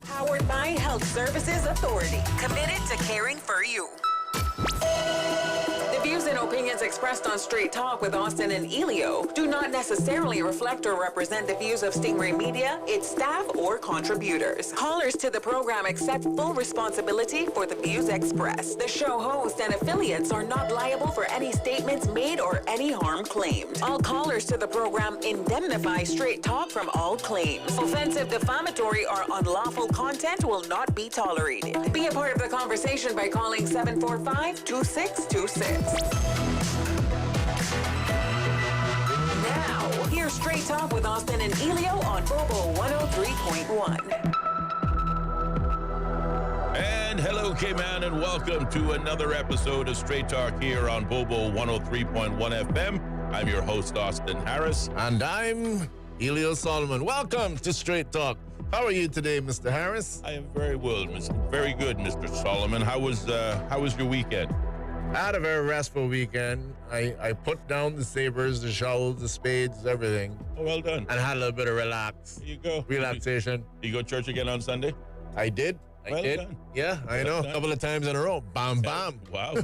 Powered by Health Services Authority, committed to caring for you. The views and opinions expressed on Straight Talk with Austin and Ellio do not necessarily reflect or represent the views of Stingray Media, its staff, or contributors. Callers to the program accept full responsibility for the views expressed. The show host and affiliates are not liable for any statements made or any harm claimed. All callers to the program indemnify Straight Talk from all claims. Offensive, defamatory, or unlawful content will not be tolerated. Be a part of the conversation by calling 745-2626. Now, here's Straight Talk with Austin and Ellio on Bobo 103.1. And hello, K-Man, and welcome to another episode of Straight Talk here on Bobo 103.1 FM. I'm your host, Austin Harris. And I'm Ellio Solomon. Welcome to Straight Talk. How are you today, Mr. Harris? I am very well, very good, Mr. Solomon. How was your weekend? I had a very restful weekend. I put down the sabers, the shovels, the spades, everything. Oh, well done. And had a little bit of There you go. relaxation. You go to church again on Sunday? I did. Well done. Yeah, I know. done. A couple of times in a row. Bam, bam. Wow,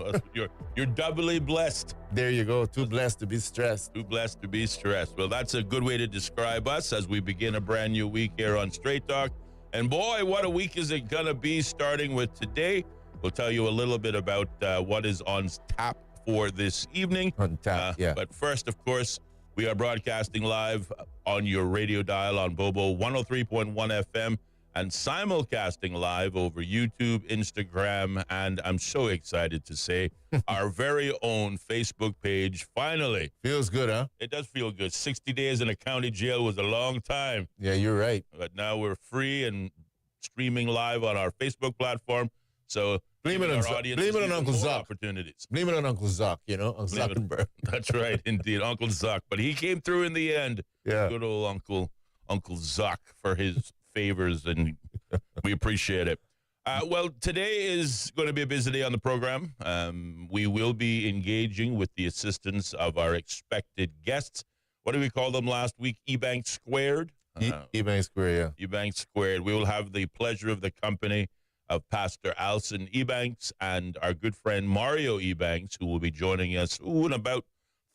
you're doubly blessed. There you go. Too blessed to be stressed. Too blessed to be stressed. Well, that's a good way to describe us as we begin a brand new week here on Straight Talk. And boy, what a week is it going to be starting with today. We'll tell you a little bit about what is on tap for this evening. On tap, yeah. But first, of course, we are broadcasting live on your radio dial on Bobo 103.1 FM and simulcasting live over YouTube, Instagram, and I'm so excited to say our very own Facebook page. Finally. Feels good, huh? It does feel good. 60 days in a county jail was a long time. Yeah, you're right. But now we're free and streaming live on our Facebook platform. So Blame it on Uncle Zuck. Opportunities. Blame it on Uncle Zuck, Uncle Zuckerberg. That's right, indeed, Uncle Zuck. But he came through in the end. Yeah. Good old Uncle Zuck for his favors, and we appreciate it. Well, today is going to be a busy day on the program. We will be engaging with the assistance of our expected guests. What did we call them last week? eBank Squared? eBank Square, yeah. eBank Squared. We will have the pleasure of the company of Pastor Alson Ebanks and our good friend Mario Ebanks, who will be joining us in about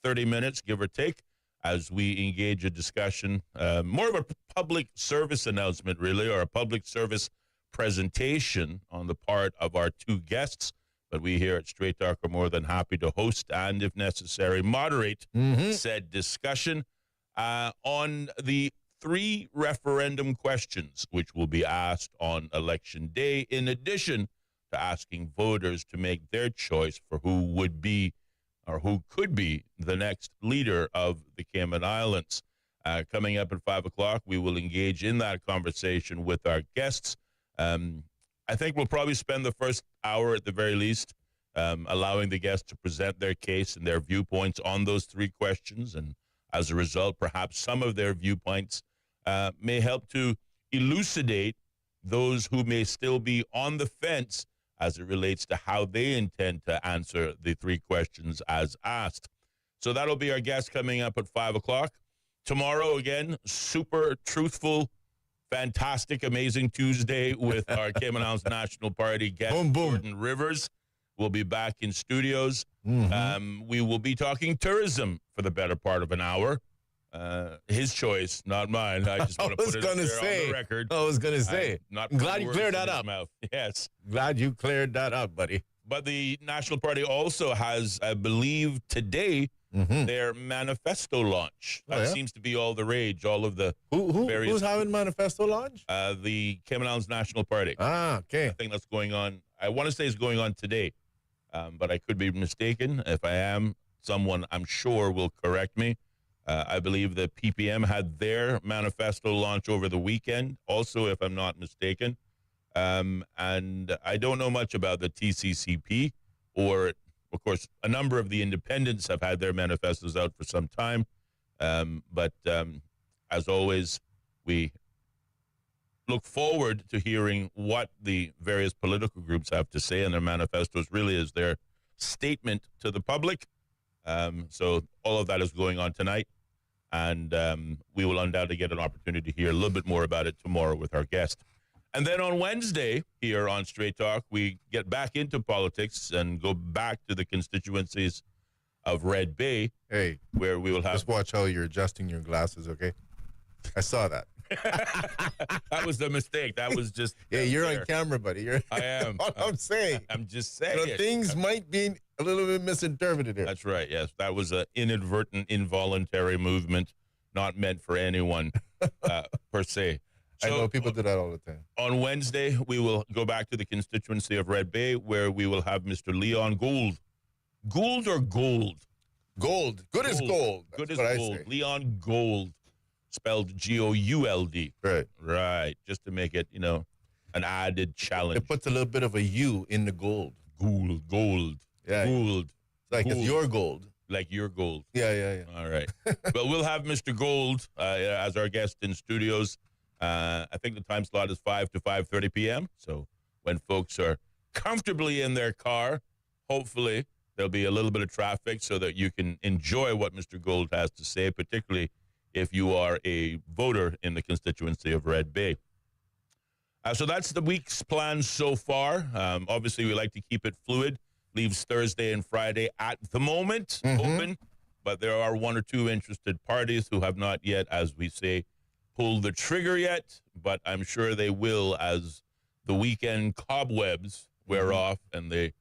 30 minutes, give or take, as we engage a discussion, more of a public service announcement, really, or a public service presentation on the part of our two guests. But we here at Straight Talk are more than happy to host and, if necessary, moderate said discussion on the 3 referendum questions which will be asked on Election Day, in addition to asking voters to make their choice for who would be or who could be the next leader of the Cayman Islands. Coming up at 5 o'clock, we will engage in that conversation with our guests. I think we'll probably spend the first hour at the very least allowing the guests to present their case and their viewpoints on those 3 questions. And as a result, perhaps some of their viewpoints may help to elucidate those who may still be on the fence as it relates to how they intend to answer the 3 questions as asked. So that'll be our guest coming up at 5 o'clock. Tomorrow, again, super truthful, fantastic, amazing Tuesday with our Cayman Islands National Party guest, Jordan Rivers. We'll be back in studios. We will be talking tourism for the better part of an hour. His choice, not mine. I just want to put it on the record. I was going to say. I'm glad you cleared that up. Yes. Glad you cleared that up, buddy. But the National Party also has, I believe, today, their manifesto launch. That seems to be all the rage, all of the various... Who's having manifesto launch? The Cayman Islands National Party. Ah, okay. I think that's going on. I want to say it's going on today, but I could be mistaken. If I am, someone I'm sure will correct me. I believe the PPM had their manifesto launch over the weekend, also, if I'm not mistaken. And I don't know much about the TCCP, or, of course, a number of the independents have had their manifestos out for some time. But as always, we look forward to hearing what the various political groups have to say in their manifestos, really as their statement to the public. So all of that is going on tonight. And we will undoubtedly get an opportunity to hear a little bit more about it tomorrow with our guest. And then on Wednesday here on Straight Talk, we get back into politics and go back to the constituencies of Red Bay. Hey, where we will have. Just watch how you're adjusting your glasses, okay? I saw that. That was the mistake. That was just. Yeah, you're on camera, buddy. I am. What I'm saying. I'm just saying. Things might be a little bit misinterpreted here. That's right. Yes, that was an inadvertent, involuntary movement, not meant for anyone per se. So, I know people do that all the time. On Wednesday, we will go back to the constituency of Red Bay, where we will have Mr. Leon Gould. Gould or Gold? Gold. Good as gold. Good as gold. Leon Gould, spelled Gould. Right. Right. Just to make it, an added challenge. It puts a little bit of a U in the gold. Gold. Yeah. Gould. Like Gould. it's your gold. Like your gold. Yeah. All right. But we'll have Mr. Gould as our guest in studios. I think the time slot is 5 to 5:30 p.m. So when folks are comfortably in their car, hopefully there'll be a little bit of traffic so that you can enjoy what Mr. Gould has to say, particularly if you are a voter in the constituency of Red Bay. So that's the week's plans so far. Obviously, we like to keep it fluid. Leaves Thursday and Friday at the moment open, but there are one or two interested parties who have not yet, as we say, pulled the trigger yet, but I'm sure they will as the weekend cobwebs wear off and they,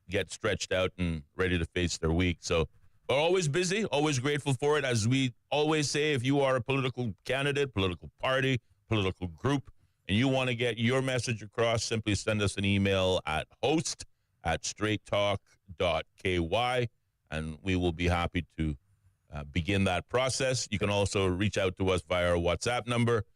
get stretched out and ready to face their week. So we're always busy, always grateful for it. As we always say, if you are a political candidate, political party, political group, and you want to get your message across, simply send us an email at host@straighttalk.ky, and we will be happy to begin that process. You can also reach out to us via our WhatsApp number.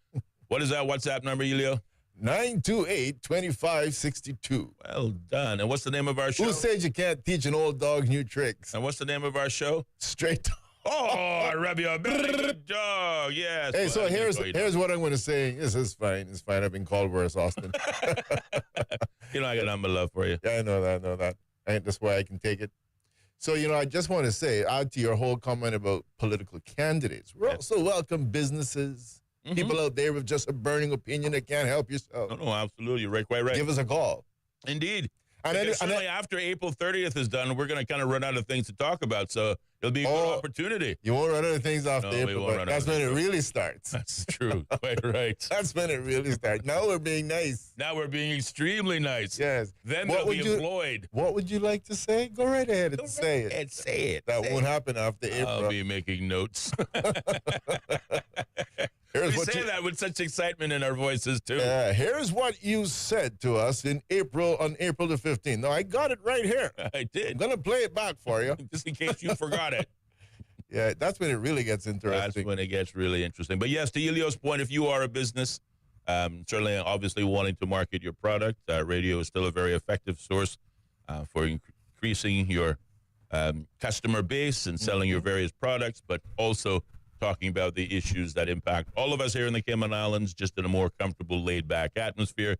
What is that WhatsApp number, Ellio? 928-2562. Well done. And what's the name of our show? Who said you can't teach an old dog new tricks? And what's the name of our show? Straight Talk. Oh, rub your belly, good dog. Yes. Hey, so here's what I'm going to say. This is fine. It's fine. I've been called worse, Austin. I got nothing but love for you. Yeah, I know that. That's why I can take it. So, I just want to say, add to your whole comment about political candidates, we also welcome businesses, people out there with just a burning opinion that can't help yourself. No, absolutely. Right, quite right. Give us a call. Indeed. And certainly after April 30th is done, we're going to kind of run out of things to talk about. So it'll be a good opportunity. You won't run out of things after April, but that's when it really starts. That's true. Quite right. That's when it really starts. Now we're being nice. Now we're being extremely nice. Yes. Then they'll be employed. What would you like to say? Go right ahead and say it. Say it. That won't happen after April. I'll be making notes. We say that with such excitement in our voices, too. Here's what you said to us on April the 15th. No, I got it right here. I did. I'm going to play it back for you. Just in case you forgot it. Yeah, that's when it really gets interesting. That's when it gets really interesting. But yes, to Ellio's point, if you are a business, certainly obviously wanting to market your product, radio is still a very effective source for increasing your customer base and selling your various products, but also talking about the issues that impact all of us here in the Cayman Islands, just in a more comfortable, laid-back atmosphere.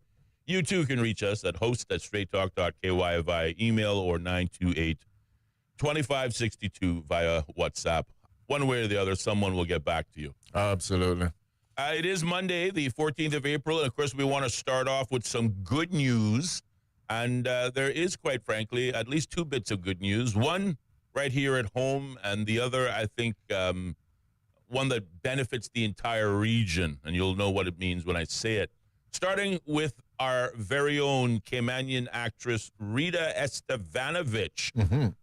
You, too, can reach us at host@straighttalk.ky via email or 928-2562 via WhatsApp. One way or the other, someone will get back to you. Absolutely. It is Monday, the 14th of April, and, of course, we want to start off with some good news. And there is, quite frankly, at least two bits of good news. One right here at home, and the other, I think, one that benefits the entire region, and you'll know what it means when I say it. Starting with our very own Caymanian actress, Rita Estevanovich,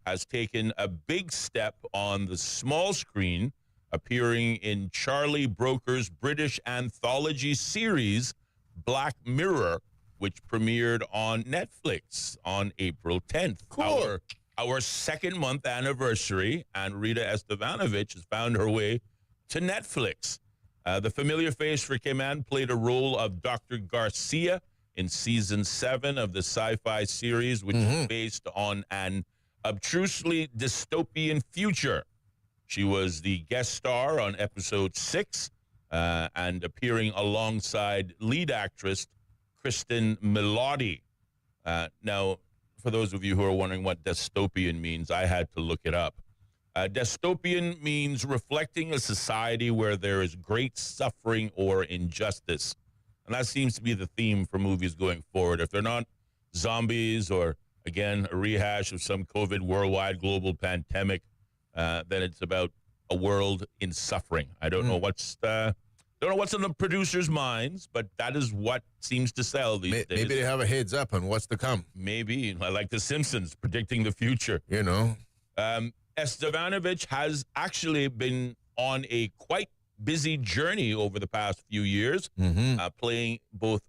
has taken a big step on the small screen, appearing in Charlie Brooker's British anthology series, Black Mirror, which premiered on Netflix on April 10th. Cool. Our second-month anniversary, and Rita Estevanovich has found her way to Netflix. The familiar face for Cayman played a role of Dr. Garcia in season 7 of the sci-fi series, which is based on an obtrusely dystopian future. She was the guest star on episode 6 and appearing alongside lead actress Kristen Milotti. Now, for those of you who are wondering what dystopian means, I had to look it up. Dystopian means reflecting a society where there is great suffering or injustice. And that seems to be the theme for movies going forward. If they're not zombies or, again, a rehash of some COVID worldwide global pandemic, then it's about a world in suffering. I don't know what's in the producers' minds, but that is what seems to sell these days. Maybe they have a heads up on what's to come. Maybe. I like The Simpsons predicting the future. You know. Estevanovich has actually been on a quite busy journey over the past few years, playing both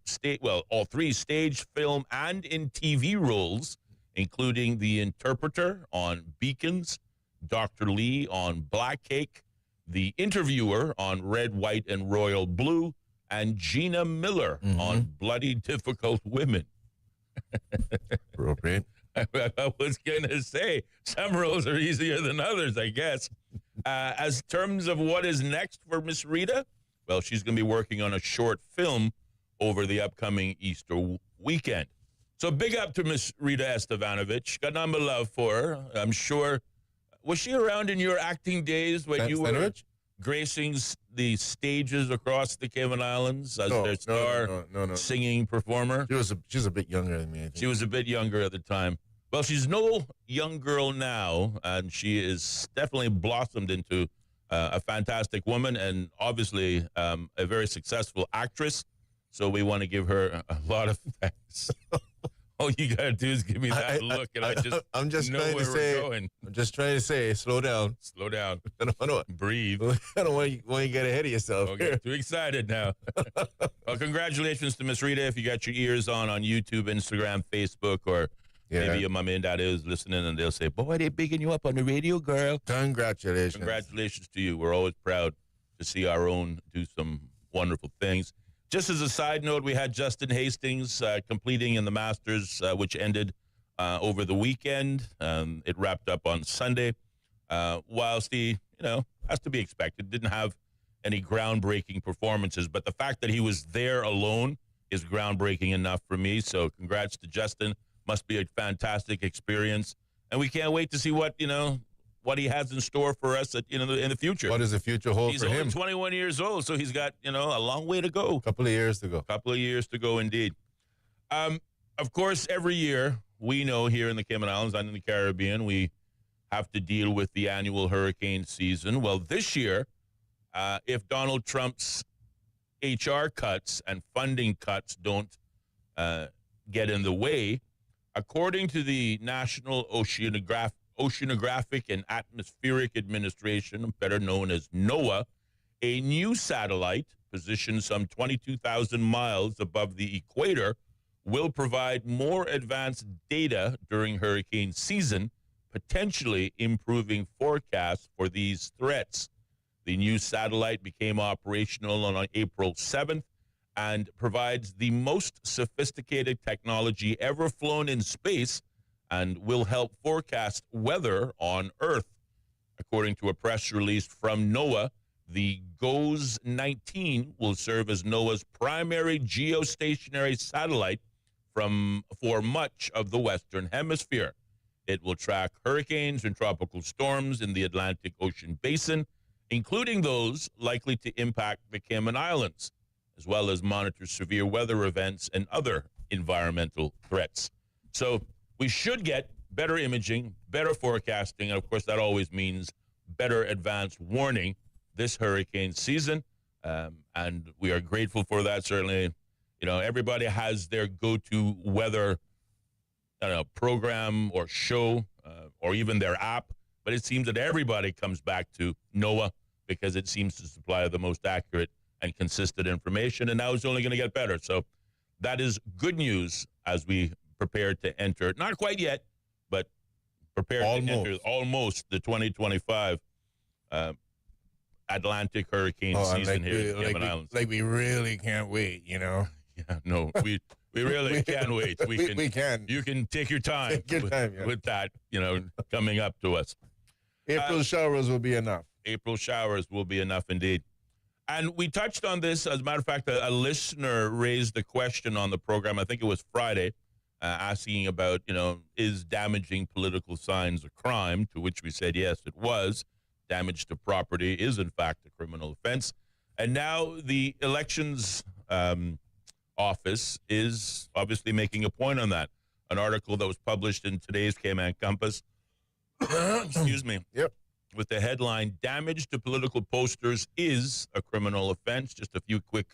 all three stage, film, and in TV roles, including the interpreter on Beacons, Dr. Lee on Black Cake, the interviewer on Red, White, and Royal Blue, and Gina Miller on Bloody Difficult Women. Appropriate. I was going to say, some roles are easier than others, I guess. As terms of what is next for Miss Rita, well, she's going to be working on a short film over the upcoming Easter weekend. So big up to Miss Rita Estevanovich. Got nothing but love for her. I'm sure. Was she around in your acting days when you were gracing the stages across the Cayman Islands as their star singing performer? She's a bit younger than me, I think. She was a bit younger at the time. Well, she's no young girl now, and she is definitely blossomed into a fantastic woman and obviously a very successful actress. So we want to give her a lot of thanks. All you got to do is give me that look, and I'm just trying to say, slow down. Slow down. I don't want to breathe. I don't want you to get ahead of yourself. Don't get too excited now. Well, congratulations to Miss Rita. If you got your ears on YouTube, Instagram, Facebook, or maybe your mom and dad is listening, and they'll say, "Boy, they bigging you up on the radio, girl." Congratulations. Congratulations to you. We're always proud to see our own do some wonderful things. Just as a side note, we had Justin Hastings completing in the Masters, which ended over the weekend. It wrapped up on Sunday. Whilst he, has to be expected, didn't have any groundbreaking performances, but the fact that he was there alone is groundbreaking enough for me. So congrats to Justin. Must be a fantastic experience. And we can't wait to see what he has in store for us in the future. What does the future hold for him? He's only 21 years old, so he's got, a long way to go. Couple of years to go. Couple of years to go, indeed. Of course, every year, we know here in the Cayman Islands and in the Caribbean, we have to deal with the annual hurricane season. Well, this year, if Donald Trump's HR cuts and funding cuts don't get in the way, according to the National Oceanographic and Atmospheric Administration, better known as NOAA, a new satellite positioned some 22,000 miles above the equator will provide more advanced data during hurricane season, potentially improving forecasts for these threats. The new satellite became operational on April 7th and provides the most sophisticated technology ever flown in space and will help forecast weather on Earth. According to a press release from NOAA, the GOES-19 will serve as NOAA's primary geostationary satellite for much of the Western Hemisphere. It will track hurricanes and tropical storms in the Atlantic Ocean basin, including those likely to impact the Cayman Islands, as well as monitor severe weather events and other environmental threats. So we should get better imaging, better forecasting, and of course that always means better advance warning this hurricane season, and we are grateful for that. Certainly, everybody has their go-to weather program or show or even their app, but it seems that everybody comes back to NOAA because it seems to supply the most accurate and consistent information, and now it's only going to get better. So that is good news as we prepare to enter, not quite yet, but prepare to enter almost the 2025 Atlantic hurricane season here in the Cayman Islands. Like we really can't wait, Yeah, no, we really can't wait. We can. You can take your time, with that, coming up to us. April showers will be enough. April showers will be enough indeed. And we touched on this. As a matter of fact, a listener raised the question on the program, I think it was Friday, asking about, is damaging political signs a crime? To which we said, yes, it was. Damage to property is, in fact, a criminal offense. And now the elections office is obviously making a point on that. An article that was published in today's Cayman Compass, excuse me, Yep. with the headline, "Damage to Political Posters is a Criminal Offense." Just a few quick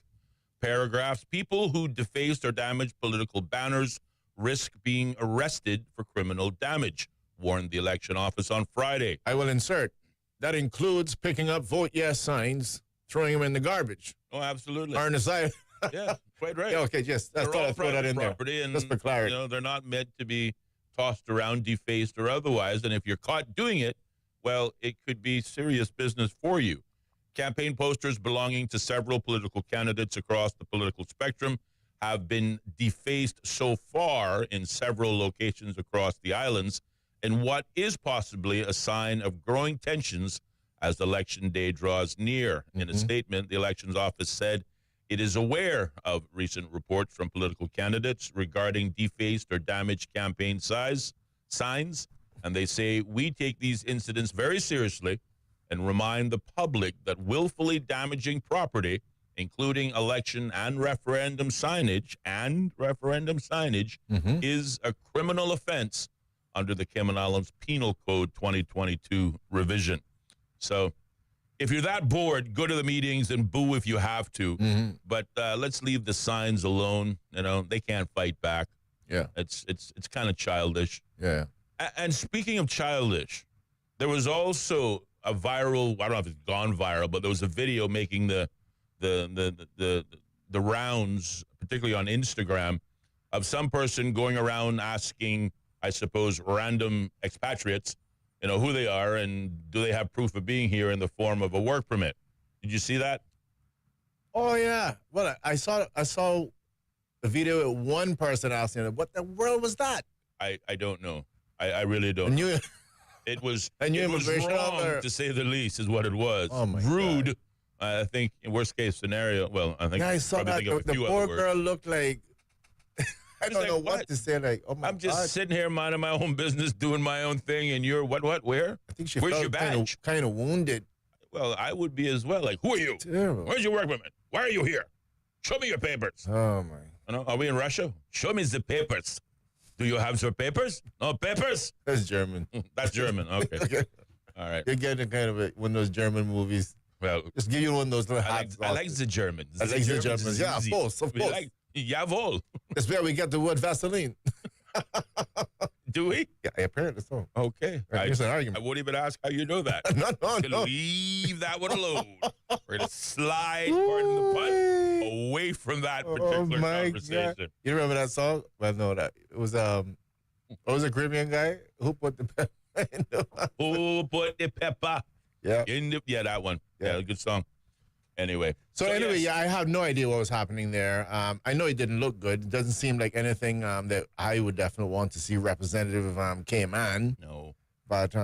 paragraphs. People who defaced or damaged political banners risk being arrested for criminal damage, warned the election office on Friday. I will insert. That includes picking up vote yes signs, throwing them in the garbage. Oh, absolutely. Or on the side. Yeah, quite right. Yeah, okay, yes. That's They're all I'd throw that in there. property, and Just for clarity. they're not meant to be tossed around, defaced, or otherwise. And if you're caught doing it, well, it could be serious business for you. Campaign posters belonging to several political candidates across the political spectrum have been defaced so far in several locations across the islands, in what is possibly a sign of growing tensions as election day draws near. In a statement, the elections office said it is aware of recent reports from political candidates regarding defaced or damaged campaign signs, and they say, "We take these incidents very seriously and remind the public that willfully damaging property, including election and referendum signage, is a criminal offense under the Cayman Islands Penal Code 2022 revision." So if you're that bored, go to the meetings and boo if you have to. But let's leave the signs alone. You know, they can't fight back. Yeah. It's kind of childish. Yeah. And speaking of childish, there was also a viral, I don't know if it's gone viral, but there was a video making the rounds, particularly on Instagram, of some person going around asking, I suppose, random expatriates, you know, who they are and do they have proof of being here in the form of a work permit. Did you see that? Oh yeah. Well, I saw a video of one person asking, "What the world was that?" I don't know. I really don't. And you, It was and you it was immigration wrong, officer- to say the least, is what it was. Oh, my Rude. I think in worst case scenario. Well, I think yeah, I saw probably that. think of a The few poor other words. girl looked like I don't like, know what what? to say. Like, oh my I'm just God. sitting here minding my own business, doing my own thing, and you're what? Where? I think she Where's felt your badge? kind of wounded. Well, I would be as well. Like, who are you? Terrible. Where's your work permit? Why are you here? Show me your papers. Oh my. You know, are we in Russia? Show me the papers. Do you have your papers? No papers? That's German. That's German. Okay. All right. You're getting kind of one of those German movies. Well, Just give you one of those little I hats. like the Germans. I like the Germans. Yeah, of easy. course, of We course. like, jawohl. That's where we get the word Vaseline. Do we? Yeah, apparently so. Okay. Here's an I argument. won't even ask how you know that. No, Just gonna no. leave that one alone. We're gonna slide, pardon the pun, away from that particular conversation. God. You remember that song? Well, no, that it was what was a Caribbean guy who put the pepper in the Who put the pepper Yeah. in the? Yeah, that one. Yeah. Yeah, good song. Anyway. So anyway, yes. yeah, I have no idea what was happening there. I know it didn't look good. It doesn't seem like anything that I would definitely want to see representative of Cayman. No. But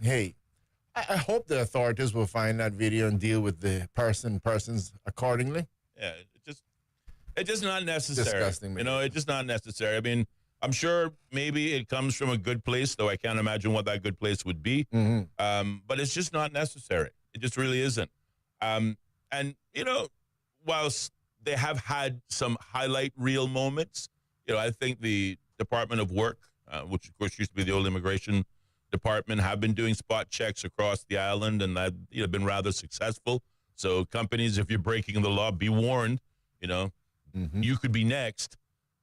hey, I hope the authorities will find that video and deal with the persons accordingly. Yeah, it's just not necessary. Disgusting, You know, it's just not necessary. I mean, I'm sure maybe it comes from a good place, though I can't imagine what that good place would be. But it's just not necessary. It just really isn't. And, you know, whilst they have had some highlight reel moments, you know, I think the Department of Work, which of course used to be the old immigration department, have been doing spot checks across the island, and that, you know, been rather successful. So companies, if you're breaking the law, be warned, you know, you could be next.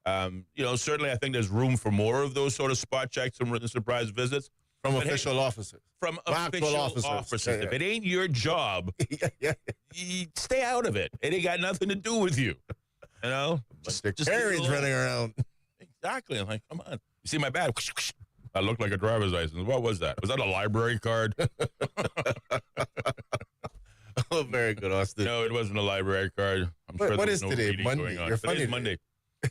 You know, certainly I think there's room for more of those sort of spot checks and surprise visits. From But hey, official officers. From Actual official officers. officers. Yeah, yeah. If it ain't your job, yeah. you stay out of it. It ain't got nothing to do with you. You know? Just the leave it carriage alone. running around. Exactly. I'm like, come on. You see my badge? I looked like a driver's license. What was that? Was that a library card? Oh, very good, Austin. No, it wasn't a library card. I'm What- sure what there is was no today? reading Monday? going on. You're Today's funny Monday.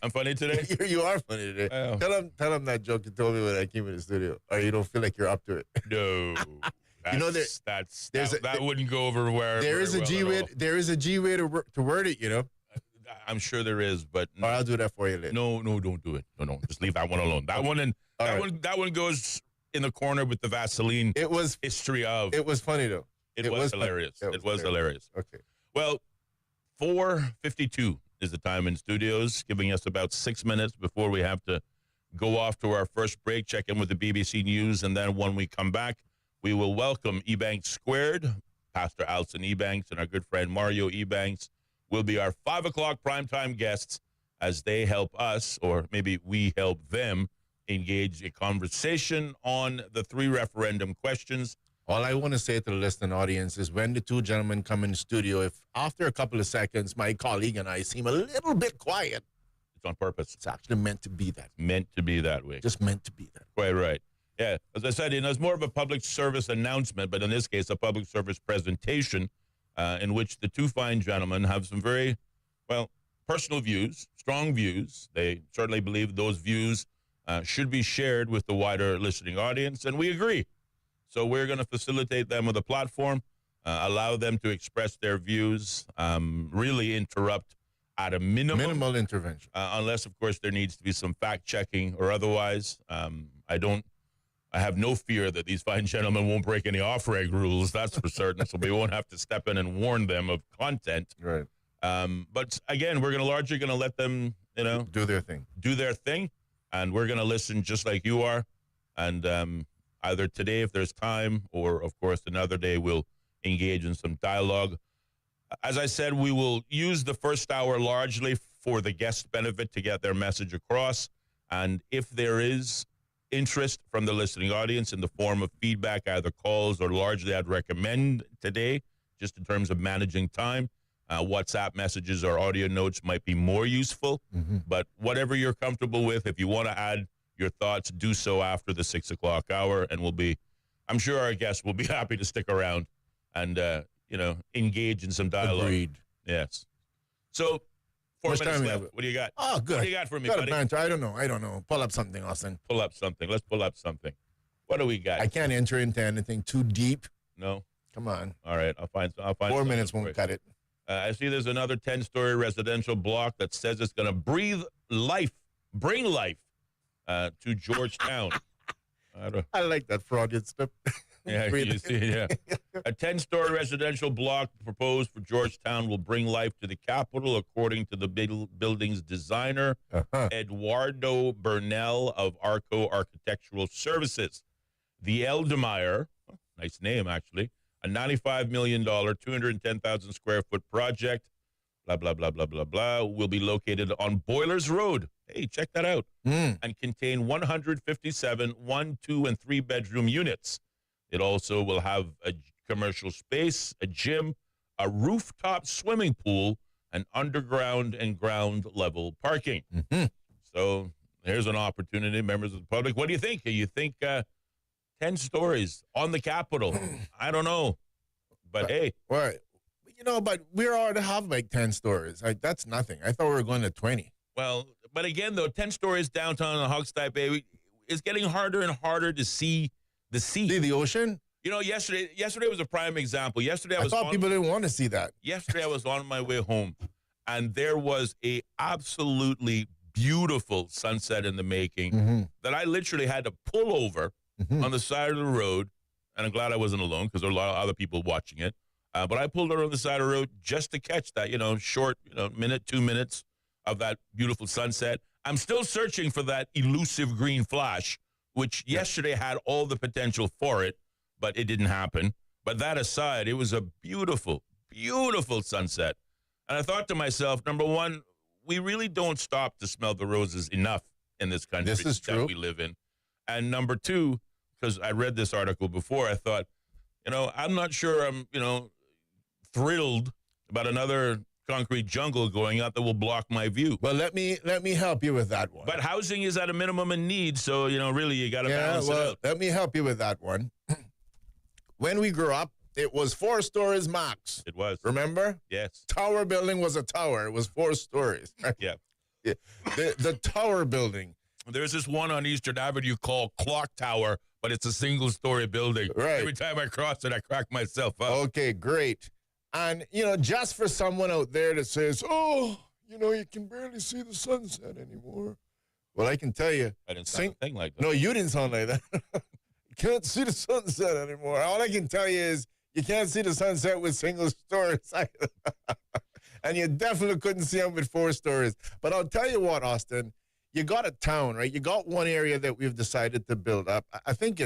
I'm funny today? You are funny today. Oh. Tell him that joke you told me when I came in the studio. Or you don't feel like you're up to it. No. You know, That wouldn't go over where There is a G way. There is a G way to word it. You know. I'm sure there is, but Or I'll do that for you later. no, don't do it. No, just leave that one alone. That one and All that right. one goes in the corner with the Vaseline It was. history of. It was funny though. It was funny. hilarious. Yeah, It was hilarious. Okay. Well, 4:52 is the time in studios, giving us about 6 minutes before we have to go off to our first break, check in with the BBC News, and then when we come back, we will welcome Ebanks Squared. Pastor Alson Ebanks and our good friend Mario Ebanks will be our 5 o'clock primetime guests as they help us, or maybe we help them, engage a conversation on the 3 referendum questions. All I want to say to the listening audience is when the 2 gentlemen come in the studio, if after a couple of seconds my colleague and I seem a little bit quiet, it's on purpose. It's actually meant to be that. Meant to be that way. Just meant to be that. Quite right. Yeah, as I said, it's more of a public service announcement, but in this case, a public service presentation in which the 2 fine gentlemen have some very, personal views, strong views. They certainly believe those views should be shared with the wider listening audience, and we agree. So we're going to facilitate them with a platform, allow them to express their views, really interrupt at a minimum. Minimal intervention. Unless, of course, there needs to be some fact-checking or otherwise. I have no fear that these fine gentlemen won't break any off-reg rules, that's for certain, so we won't have to step in and warn them of content. Right. But, again, we're largely going to let them, do their thing. And we're going to listen just like you are. And either today, if there's time, or, of course, another day, we'll engage in some dialogue. As I said, we will use the first hour largely for the guest benefit to get their message across. And if there is interest from the listening audience in the form of feedback, either calls or largely I'd recommend today, just in terms of managing time, WhatsApp messages or audio notes might be more useful. Mm-hmm. But whatever you're comfortable with, if you want to add your thoughts, do so after the 6 o'clock hour, and I'm sure our guests will be happy to stick around and, engage in some dialogue. Agreed. Yes. So, 4 minutes left. What do you got? Oh, good. What do you got for me, Got buddy? a banter. I don't know. Pull up something, Austin. Pull up something. Let's pull up something. What do we got? I can't enter into anything too deep. No? Come on. All right. I'll find 4 minutes won't cut it. I see there's another 10-story residential block that says it's going to bring life to Georgetown. I like that fraudulent stuff. Yeah, you see, yeah. A 10-story residential block proposed for Georgetown will bring life to the capital, according to the building's designer, Eduardo Bernal of Arco Architectural Services. The Eldemeyer, nice name actually, a $95 million, 210,000 square foot project, blah, blah, blah, blah, blah, blah, will be located on Boilers Road. Hey, check that out. And contain 157 1, 2, and 3 bedroom units. It also will have a commercial space, a gym, a rooftop swimming pool, and underground and ground level parking. Mm-hmm. So there's an opportunity, members of the public. What do you think? You think 10 stories on the Capitol? I don't know. But hey. Right. But we already have like 10 stories. That's nothing. I thought we were going to 20. Well, but again, though, 10 stories downtown in the Hogstye Bay, it's getting harder and harder to see the sea. See the ocean? Yesterday was a prime example. I thought people didn't want to see that. Yesterday I was on my way home, and there was a absolutely beautiful sunset in the making that I literally had to pull over on the side of the road, and I'm glad I wasn't alone because there were a lot of other people watching it. But I pulled over on the side of the road just to catch that, short, minute, 2 minutes of that beautiful sunset. I'm still searching for that elusive green flash, which yesterday had all the potential for it, but it didn't happen. But that aside, it was a beautiful, beautiful sunset. And I thought to myself, number one, we really don't stop to smell the roses enough in this country that we live in. And number two, because I read this article before, I thought, I'm not sure I'm, thrilled about another concrete jungle going up that will block my view. Well, let me help you with that one. But housing is at a minimum in need, so really you got to balance it out. Let me help you with that one. When we grew up, it was 4 stories max. It was. Remember? Yes. Tower building was a tower. It was 4 stories. Yeah. The tower building. There's this one on Eastern Avenue called Clock Tower, but it's a single-story building. Right. Every time I cross it, I crack myself up. Okay, great. And, just for someone out there that says, you can barely see the sunset anymore. Well, I can tell you. I didn't say a thing like that. No, you didn't sound like that. You can't see the sunset anymore. All I can tell you is you can't see the sunset with single stories. And you definitely couldn't see them with 4 stories. But I'll tell you what, Austin, you got a town, right? You got one area that we've decided to build up. I think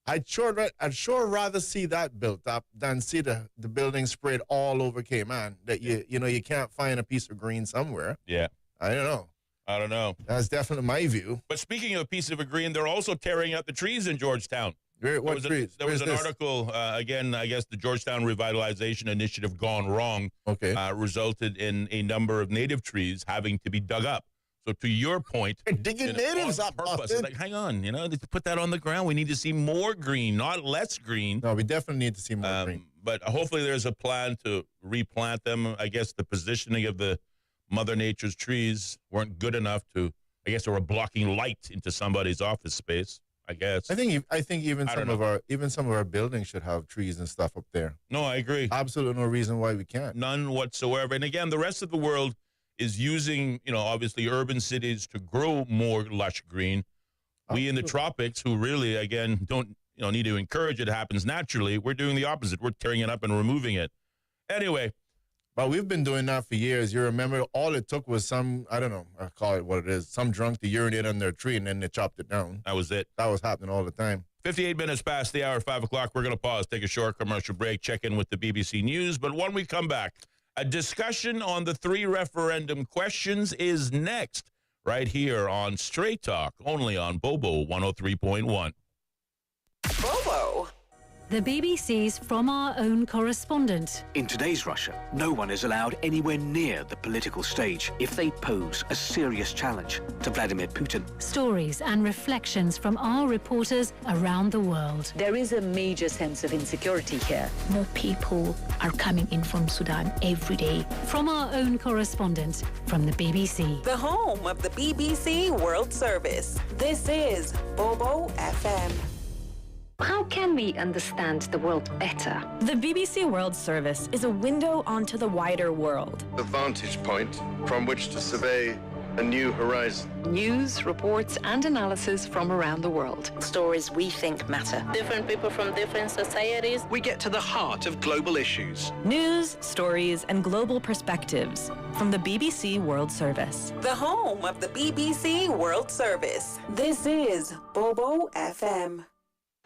I'd sure rather see that built up than see the building spread all over Cayman. That you can't find a piece of green somewhere. Yeah. I don't know. That's definitely my view. But speaking of a piece of a green, they're also tearing out the trees in Georgetown. What trees? There was an article, again, I guess the Georgetown Revitalization Initiative gone wrong, resulted in a number of native trees having to be dug up. So to your point, digging natives up, Austin. Like, hang on, to put that on the ground. We need to see more green, not less green. No, we definitely need to see more green. But hopefully there's a plan to replant them. I guess the positioning of the Mother Nature's trees weren't good enough to, I guess they were blocking light into somebody's office space. I guess. I think even some of our buildings should have trees and stuff up there. No, I agree. Absolutely no reason why we can't. None whatsoever. And again, the rest of the world is using, obviously urban cities to grow more lush green. We in the tropics, who really, again, don't, need to encourage it happens naturally, we're doing the opposite. We're tearing it up and removing it. Anyway. But we've been doing that for years. You remember, all it took was some, I don't know, I call it what it is, some drunk to urinate on their tree and then they chopped it down. That was it. That was happening all the time. 58 minutes past the hour, 5 o'clock. We're going to pause, take a short commercial break, check in with the BBC News. But when we come back, a discussion on the 3 referendum questions is next, right here on Straight Talk, only on Bobo 103.1. Bobo. The BBC's From Our Own Correspondent. In today's Russia, no one is allowed anywhere near the political stage if they pose a serious challenge to Vladimir Putin. Stories and reflections from our reporters around the world. There is a major sense of insecurity here. More people are coming in from Sudan every day. From Our Own Correspondent from the BBC. The home of the BBC World Service. This is Bobo FM. How can we understand the world better? The BBC World Service is a window onto the wider world. The vantage point from which to survey a new horizon. News, reports, and analysis from around the world. Stories we think matter. Different people from different societies. We get to the heart of global issues. News, stories, and global perspectives from the BBC World Service. The home of the BBC World Service. This is Bobo FM.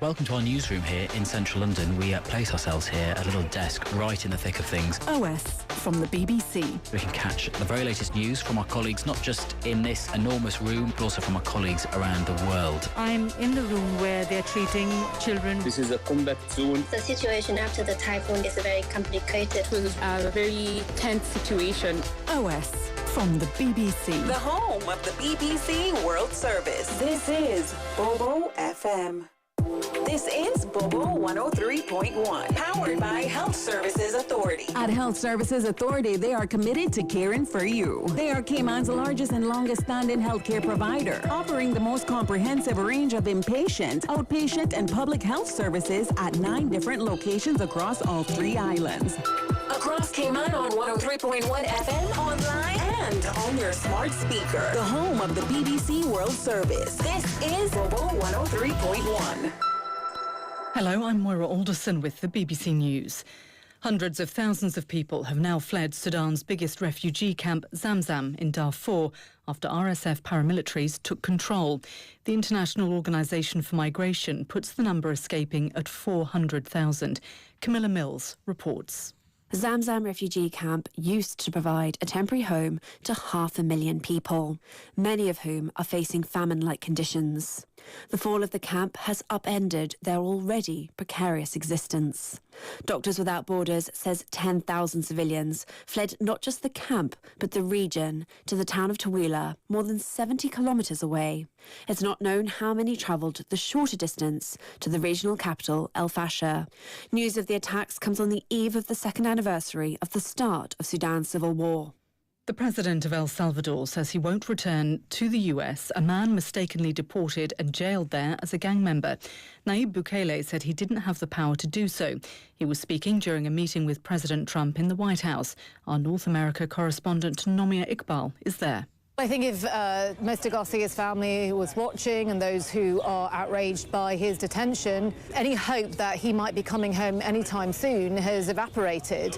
Welcome to our newsroom here in central London. We place ourselves here at a little desk right in the thick of things. OS from the BBC. We can catch the very latest news from our colleagues, not just in this enormous room, but also from our colleagues around the world. I'm in the room where they're treating children. This is a combat zone. The situation after the typhoon is very complicated. It was a very tense situation. OS from the BBC. The home of the BBC World Service. This is Bobo FM. This is Bobo 103.1, powered by Health Services Authority. At Health Services Authority, they are committed to caring for you. They are Cayman's largest and longest-standing healthcare provider, offering the most comprehensive range of inpatient, outpatient, and public health services at 9 different locations across all 3 islands. Across Cayman on 103.1 FM, online, and on your smart speaker. The home of the BBC World Service. This is Bobo 103.1. Hello, I'm Moira Alderson with the BBC News. Hundreds of thousands of people have now fled Sudan's biggest refugee camp, Zamzam, in Darfur, after RSF paramilitaries took control. The International Organisation for Migration puts the number escaping at 400,000. Camilla Mills reports. Zamzam refugee camp used to provide a temporary home to 500,000 people, many of whom are facing famine-like conditions. The fall of the camp has upended their already precarious existence. Doctors Without Borders says 10,000 civilians fled not just the camp, but the region, to the town of Tawila, more than 70 kilometres away. It's not known how many travelled the shorter distance to the regional capital, El Fasher. News of the attacks comes on the eve of the second anniversary of the start of Sudan's civil war. The president of El Salvador says he won't return to the US a man mistakenly deported and jailed there as a gang member. Nayib Bukele said he didn't have the power to do so. He was speaking during a meeting with President Trump in the White House. Our North America correspondent Nomia Iqbal is there. I think if Mr. Garcia's family was watching and those who are outraged by his detention, any hope that he might be coming home anytime soon has evaporated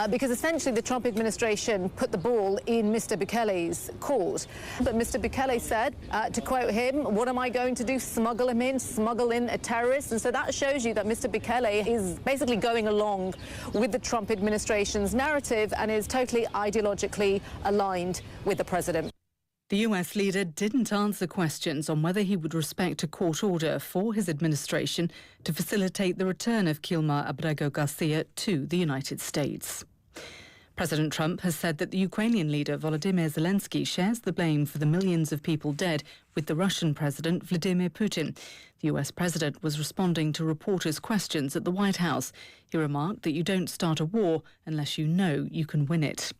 because essentially the Trump administration put the ball in Mr. Bukele's court. But Mr. Bukele said, to quote him, "What am I going to do? Smuggle him in, smuggle in a terrorist?" And so that shows you that Mr. Bukele is basically going along with the Trump administration's narrative and is totally ideologically aligned with the president. The US leader didn't answer questions on whether he would respect a court order for his administration to facilitate the return of Kilmar Abrego Garcia to the United States. President Trump has said that the Ukrainian leader Volodymyr Zelensky shares the blame for the millions of people dead with the Russian President Vladimir Putin. The US president was responding to reporters' questions at the White House. He remarked that you don't start a war unless you know you can win it.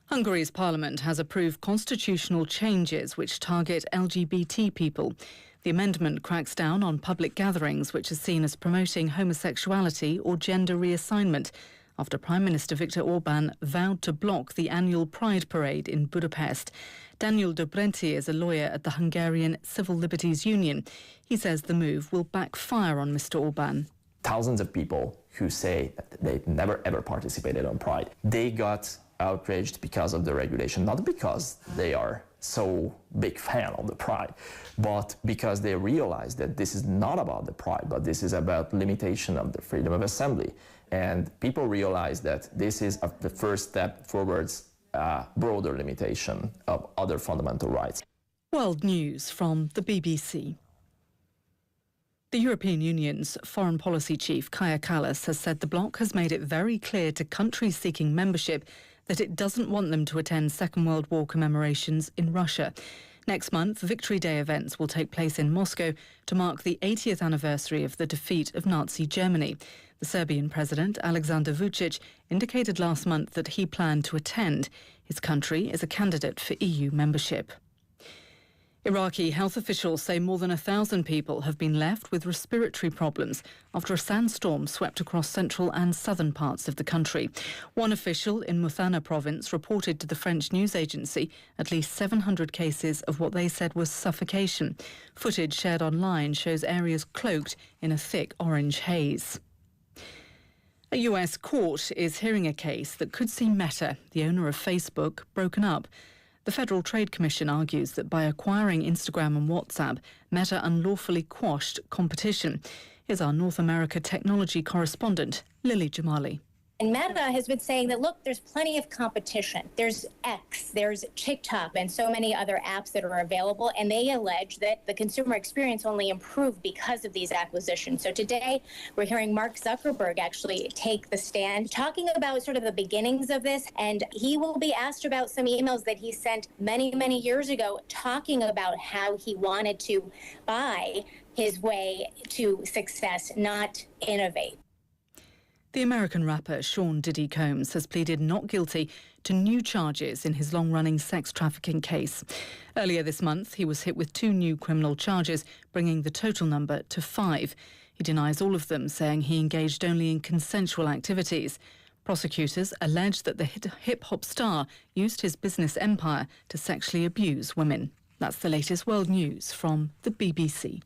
Hungary's parliament has approved constitutional changes which target LGBT people. The amendment cracks down on public gatherings which are seen as promoting homosexuality or gender reassignment after Prime Minister Viktor Orban vowed to block the annual Pride Parade in Budapest. Daniel Dobrenti is a lawyer at the Hungarian Civil Liberties Union. He says the move will backfire on Mr. Orban. Thousands of people who say that they've never ever participated on Pride, they got outraged because of the regulation, not because they are so big fan of the Pride, but because they realize that this is not about the Pride, but this is about limitation of the freedom of assembly. And people realize that this is the first step towards broader limitation of other fundamental rights. World News from the BBC. The European Union's foreign policy chief, Kaja Kallas, has said the bloc has made it very clear to countries seeking membership that it doesn't want them to attend Second World War commemorations in Russia. Next month, Victory Day events will take place in Moscow to mark the 80th anniversary of the defeat of Nazi Germany. The Serbian president, Aleksandar Vučić, indicated last month that he planned to attend. His country is a candidate for EU membership. Iraqi health officials say more than 1,000 people have been left with respiratory problems after a sandstorm swept across central and southern parts of the country. One official in Muthana province reported to the French news agency at least 700 cases of what they said was suffocation. Footage shared online shows areas cloaked in a thick orange haze. A US court is hearing a case that could see Meta, the owner of Facebook, broken up. The Federal Trade Commission argues that by acquiring Instagram and WhatsApp, Meta unlawfully quashed competition. Here's our North America technology correspondent, Lily Jamali. And Meta has been saying that, look, there's plenty of competition. There's X, there's TikTok, and so many other apps that are available. And they allege that the consumer experience only improved because of these acquisitions. So today, we're hearing Mark Zuckerberg actually take the stand, talking about sort of the beginnings of this. And he will be asked about some emails that he sent many, many years ago, talking about how he wanted to buy his way to success, not innovate. The American rapper Sean Diddy Combs has pleaded not guilty to new charges in his long-running sex trafficking case. Earlier this month, he was hit with 2 new criminal charges, bringing the total number to 5. He denies all of them, saying he engaged only in consensual activities. Prosecutors allege that the hip-hop star used his business empire to sexually abuse women. That's the latest world news from the BBC.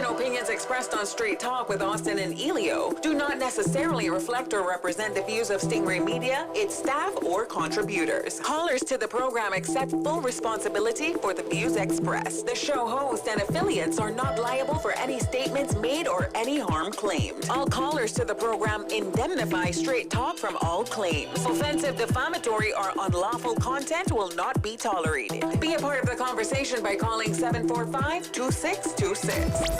Opinions expressed on Straight Talk with Austin and Ellio do not necessarily reflect or represent the views of Stingray Media, its staff, or contributors. Callers to the program accept full responsibility for the views expressed. The show host and affiliates are not liable for any statements made or any harm claimed. All callers to the program indemnify Straight Talk from all claims. Offensive, defamatory, or unlawful content will not be tolerated. Be a part of the conversation by calling 745-2626.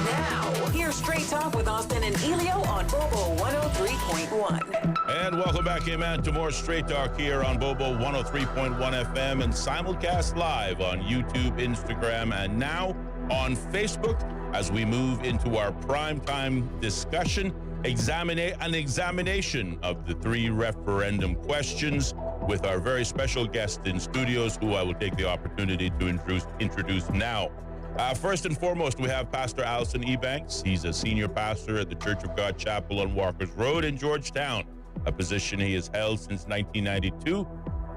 Now, here's Straight Talk with Austin and Ellio on Bobo 103.1. And welcome back, man, to more Straight Talk here on Bobo 103.1 FM and simulcast live on YouTube, Instagram, and now on Facebook as we move into our primetime discussion, an examination of the 3 referendum questions with our very special guest in studios, who I will take the opportunity to introduce now. First and foremost, we have Pastor Allison Ebanks. He's a senior pastor at the Church of God Chapel on Walker's Road in Georgetown, a position he has held since 1992.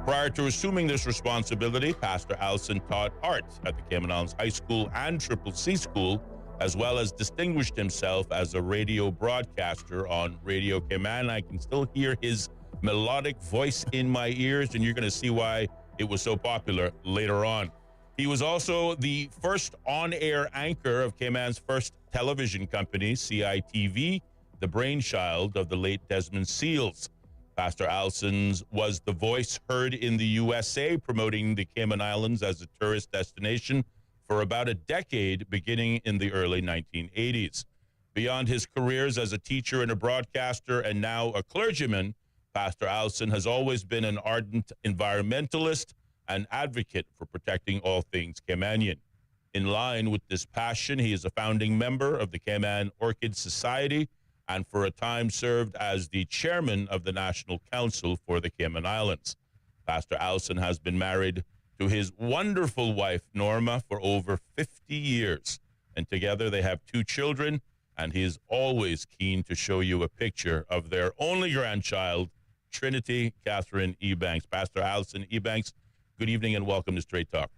Prior to assuming this responsibility, Pastor Allison taught art at the Cayman Islands High School and Triple C School, as well as distinguished himself as a radio broadcaster on Radio Cayman. I can still hear his melodic voice in my ears, and you're going to see why it was so popular later on. He was also the first on-air anchor of Cayman's first television company, CITV, the brainchild of the late Desmond Seals. Pastor Allison's was the voice heard in the USA, promoting the Cayman Islands as a tourist destination for about a decade, beginning in the early 1980s. Beyond his careers as a teacher and a broadcaster and now a clergyman, Pastor Allison has always been an ardent environmentalist and advocate for protecting all things Caymanian. In line with this passion, he is a founding member of the Cayman Orchid Society and for a time served as the chairman of the National Council for the Cayman Islands. Pastor Allison has been married to his wonderful wife, Norma, for over 50 years. And together they have 2 children, and he is always keen to show you a picture of their only grandchild, Trinity Catherine Ebanks. Pastor Allison Ebanks, good evening and welcome to Straight Talk.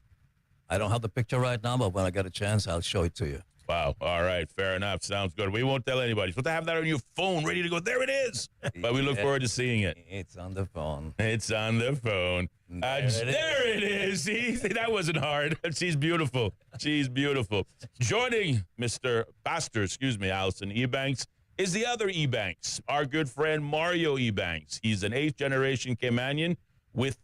I don't have the picture right now, but when I get a chance, I'll show it to you. Wow. All right. Fair enough. Sounds good. We won't tell anybody. You're supposed to have that on your phone ready to go. There it is. But we look forward to seeing it. It's on the phone. It's on the phone. There it is. See, that wasn't hard. She's beautiful. She's beautiful. Joining Mr. Pastor, Allison Ebanks, is the other Ebanks, our good friend Mario Ebanks. He's an 8th generation Caymanian with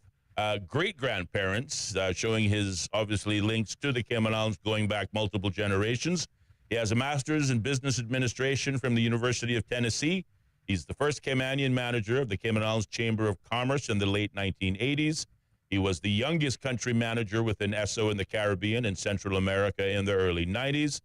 great-grandparents, showing his, obviously, links to the Cayman Islands going back multiple generations. He has a master's in business administration from the University of Tennessee. He's the first Caymanian manager of the Cayman Islands Chamber of Commerce in the late 1980s. He was the youngest country manager within ESSO in the Caribbean and Central America in the early 90s.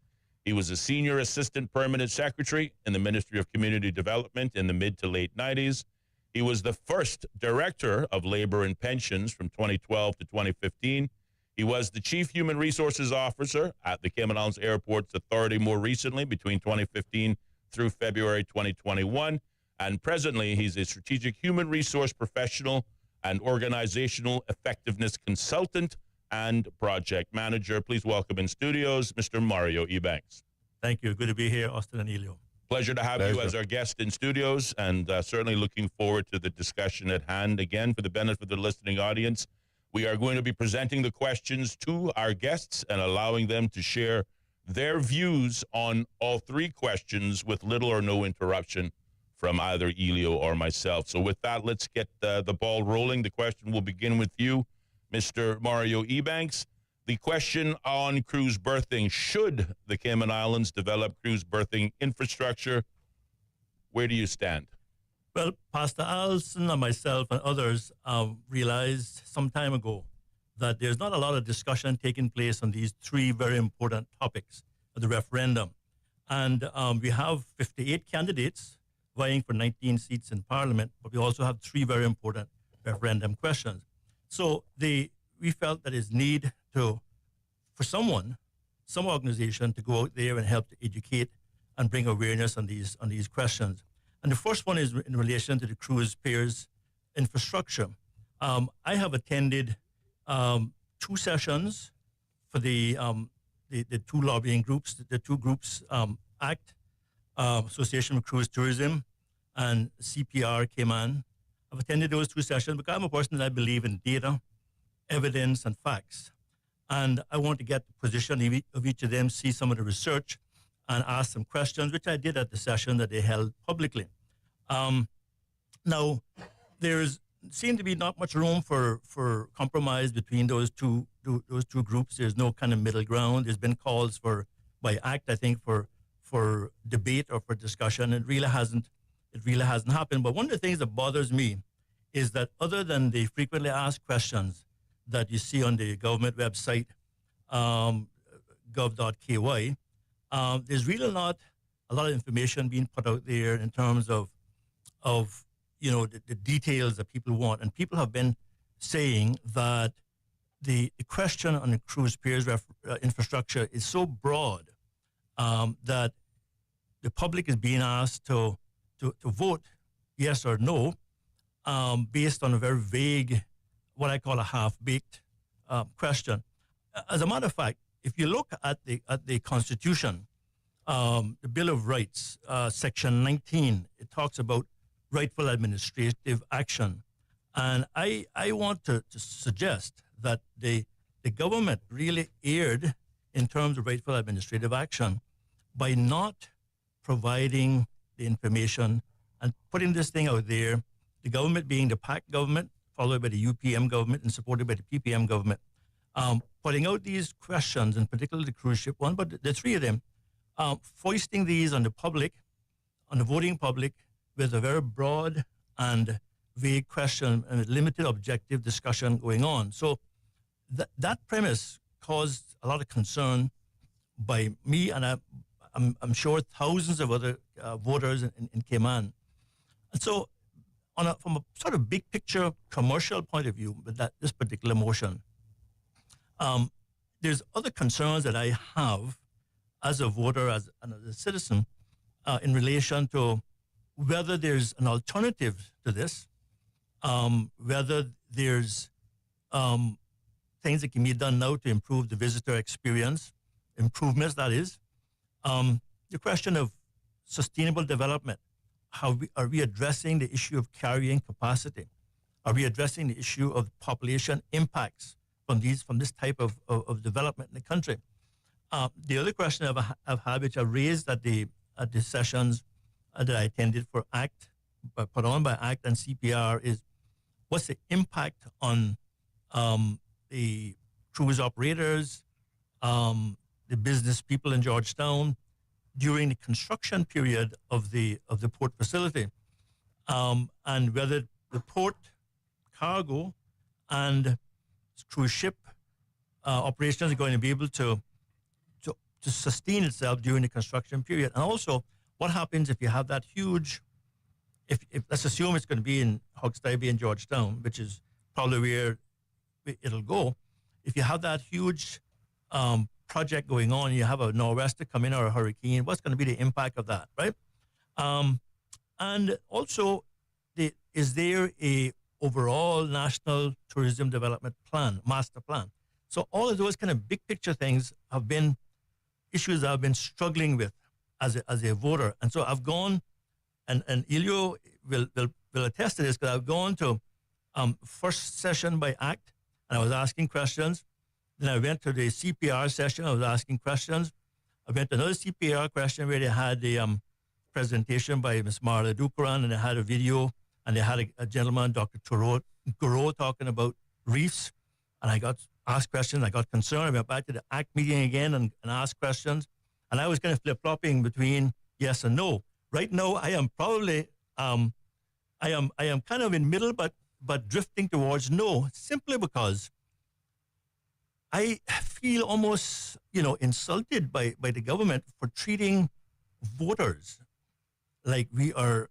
He was a senior assistant permanent secretary in the Ministry of Community Development in the mid to late 90s. He was the first director of labor and pensions from 2012 to 2015. He was the chief human resources officer at the Cayman Islands Airports Authority more recently between 2015 through February 2021. And presently, he's a strategic human resource professional and organizational effectiveness consultant and project manager. Please welcome in studios, Mr. Mario Ebanks. Thank you. Good to be here, Austin and Ellio. Pleasure to have you as our guest in studios, and certainly looking forward to the discussion at hand. Again, for the benefit of the listening audience, we are going to be presenting the questions to our guests and allowing them to share their views on all 3 questions with little or no interruption from either Ellio or myself. So with that, let's get the ball rolling. The question will begin with you, Mr. Mario Ebanks. The question on cruise berthing: should the Cayman Islands develop cruise berthing infrastructure? Where do you stand? Well, Pastor Allison and myself and others realized some time ago that there's not a lot of discussion taking place on these 3 very important topics of the referendum. And we have 58 candidates vying for 19 seats in Parliament, but we also have 3 very important referendum questions. So we felt that there's need for some organization to go out there and help to educate and bring awareness on these questions. And the first one is in relation to the cruise pairs infrastructure. I have attended 2 sessions for the 2 lobbying groups, the 2 groups, ACT, Association of Cruise Tourism, and CPR Cayman. I've attended those 2 sessions because I'm a person that I believe in data, evidence, and facts. And I want to get the position of each of them, see some of the research, and ask some questions, which I did at the session that they held publicly. Now, there's seemed to be not much room for compromise between those two groups. There's no kind of middle ground. There's been calls by ACT, I think, for debate or for discussion. It really hasn't happened. But one of the things that bothers me is that other than the frequently asked questions that you see on the government website, gov.ky, there's really not a lot of information being put out there in terms of the details that people want. And people have been saying that the question on the cruise piers infrastructure is so broad that the public is being asked to vote yes or no based on a very vague, what I call a half-baked question. As a matter of fact, if you look at the Constitution, the Bill of Rights, Section 19, it talks about rightful administrative action. And I want to suggest that the government really erred in terms of rightful administrative action by not providing the information and putting this thing out there, the government being the PAC government, followed by the UPM government and supported by the PPM government, putting out these questions, in particular the cruise ship one, but the three of them, foisting these on the public, on the voting public, with a very broad and vague question and limited objective discussion going on. So that premise caused a lot of concern by me, and I'm sure thousands of other voters in Cayman. And so from a sort of big picture commercial point of view, with this particular motion, there's other concerns that I have as a voter, as a citizen, in relation to whether there's an alternative to this, whether there's things that can be done now to improve the visitor experience, improvements, that is. The question of sustainable development. Are we addressing the issue of carrying capacity? Are we addressing the issue of population impacts from this type of development in the country? The other question I've had, which I raised at the sessions that I attended for ACT, put on by ACT and CPR, is what's the impact on the cruise operators, the business people in Georgetown during the construction period of the port facility, and whether the port cargo and cruise ship operations are going to be able to sustain itself during the construction period. And also, what happens if you have that huge, if let's assume it's going to be in Hogstay Bay in Georgetown, which is probably where it'll go. If you have that huge project going on, you have a nor'wester come in or a hurricane, what's going to be the impact of that, right? And also, is there a overall national tourism development plan, master plan? So all of those kind of big picture things have been issues I've been struggling with as a voter. And so I've gone, and Ellio will attest to this, because I've gone to first session by ACT, and I was asking questions. Then I went to the CPR session, I was asking questions. I went to another CPR question where they had the presentation by Ms. Marla Dukaran, and they had a video, and they had a gentleman, Dr. Goro, talking about reefs. And I got asked questions, I got concerned. I went back to the ACT meeting again and asked questions. And I was kind of flip-flopping between yes and no. Right now, I am probably, I am kind of in middle, but drifting towards no, simply because I feel almost, insulted by the government for treating voters like we are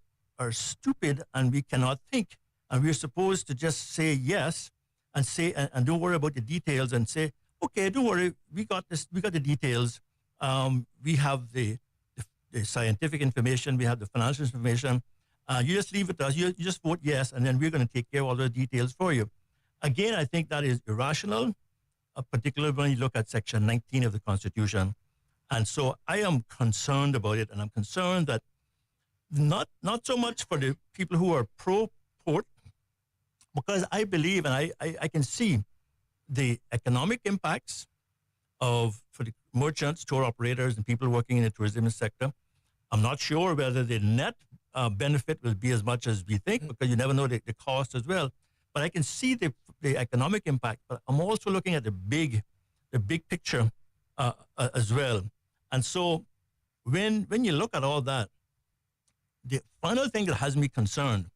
stupid and we cannot think. And we're supposed to just say yes and say, and don't worry about the details, and say, okay, don't worry, we got this, we got the details. We have the scientific information, we have the financial information. You just leave it to us, you just vote yes, and then we're going to take care of all the details for you. Again, I think that is irrational, particularly when you look at Section 19 of the Constitution. And so I am concerned about it, and I'm concerned that not so much for the people who are pro-port, because I believe, and I can see the economic impacts for the merchants, tour operators, and people working in the tourism sector. I'm not sure whether the net benefit will be as much as we think, because you never know the cost as well. But I can see the economic impact. But I'm also looking at the big picture as well. And so when you look at all that, the final thing that has me concerned,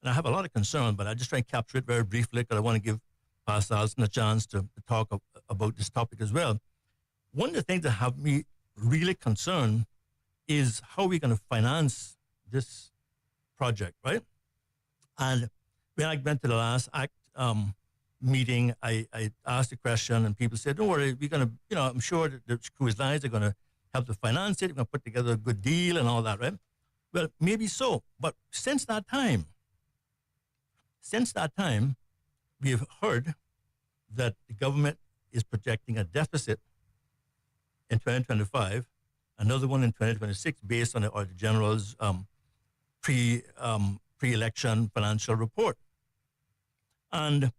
and I have a lot of concern, but I just try and capture it very briefly because I want to give Pastor Alston a chance to talk about this topic as well. One of the things that have me really concerned is how we're going to finance this project, right? And when I went to the last ACT meeting, I asked the question, and people said, "Don't worry, we're going to, I'm sure that the cruise lines are going to help to finance it. We're going to put together a good deal and all that, right?" Well, maybe so, but since that time, we have heard that the government is projecting a deficit in 2025, another one in 2026, based on the Auditor General's pre-election financial report. And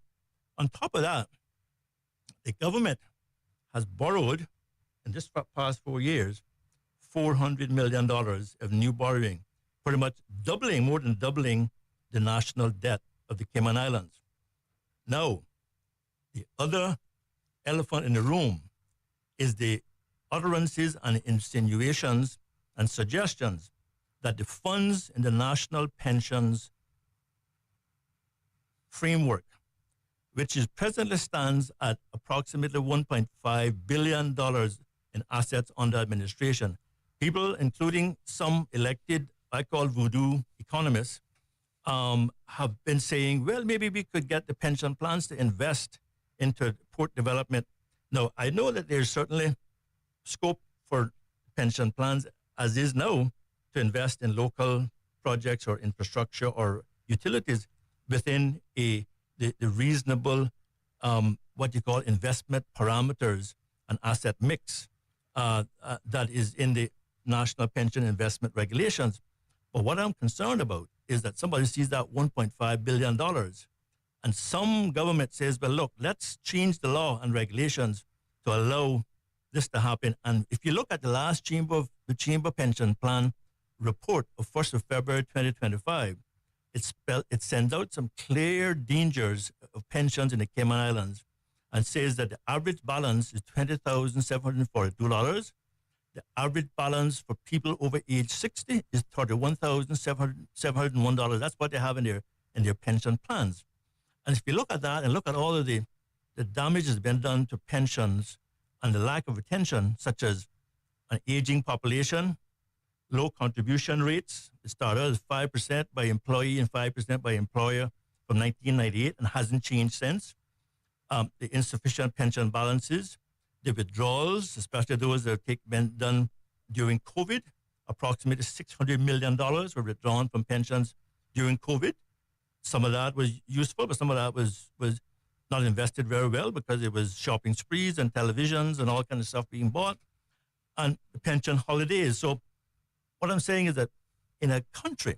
on top of that, the government has borrowed, in this past 4 years, $400 million of new borrowing, pretty much more than doubling the national debt of the Cayman Islands. Now, the other elephant in the room is the utterances and insinuations and suggestions that the funds in the national pensions framework, which is presently stands at approximately $1.5 billion in assets under administration. People, including some elected, I call voodoo economists, have been saying, well, maybe we could get the pension plans to invest into port development. Now, I know that there's certainly scope for pension plans, as is now, to invest in local projects or infrastructure or utilities within the reasonable, what you call investment parameters and asset mix that is in the National Pension Investment Regulations. But what I'm concerned about is that somebody sees that $1.5 billion and some government says, well, look, let's change the law and regulations to allow this to happen. And if you look at the last Chamber Pension Plan report of 1st of February 2025, it sends out some clear dangers of pensions in the Cayman Islands and says that the average balance is $20,742. The average balance for people over age 60 is $31,701. That's what they have in their pension plans. And if you look at that and look at all of the damage that's been done to pensions and the lack of retention, such as an aging population, low contribution rates. It started as 5% by employee and 5% by employer from 1998 and hasn't changed since. The insufficient pension balances, the withdrawals, especially those that have been done during COVID, approximately $600 million were withdrawn from pensions during COVID. Some of that was useful, but some of that was not invested very well because it was shopping sprees and televisions and all kind of stuff being bought, and the pension holidays. So what I'm saying is that in a country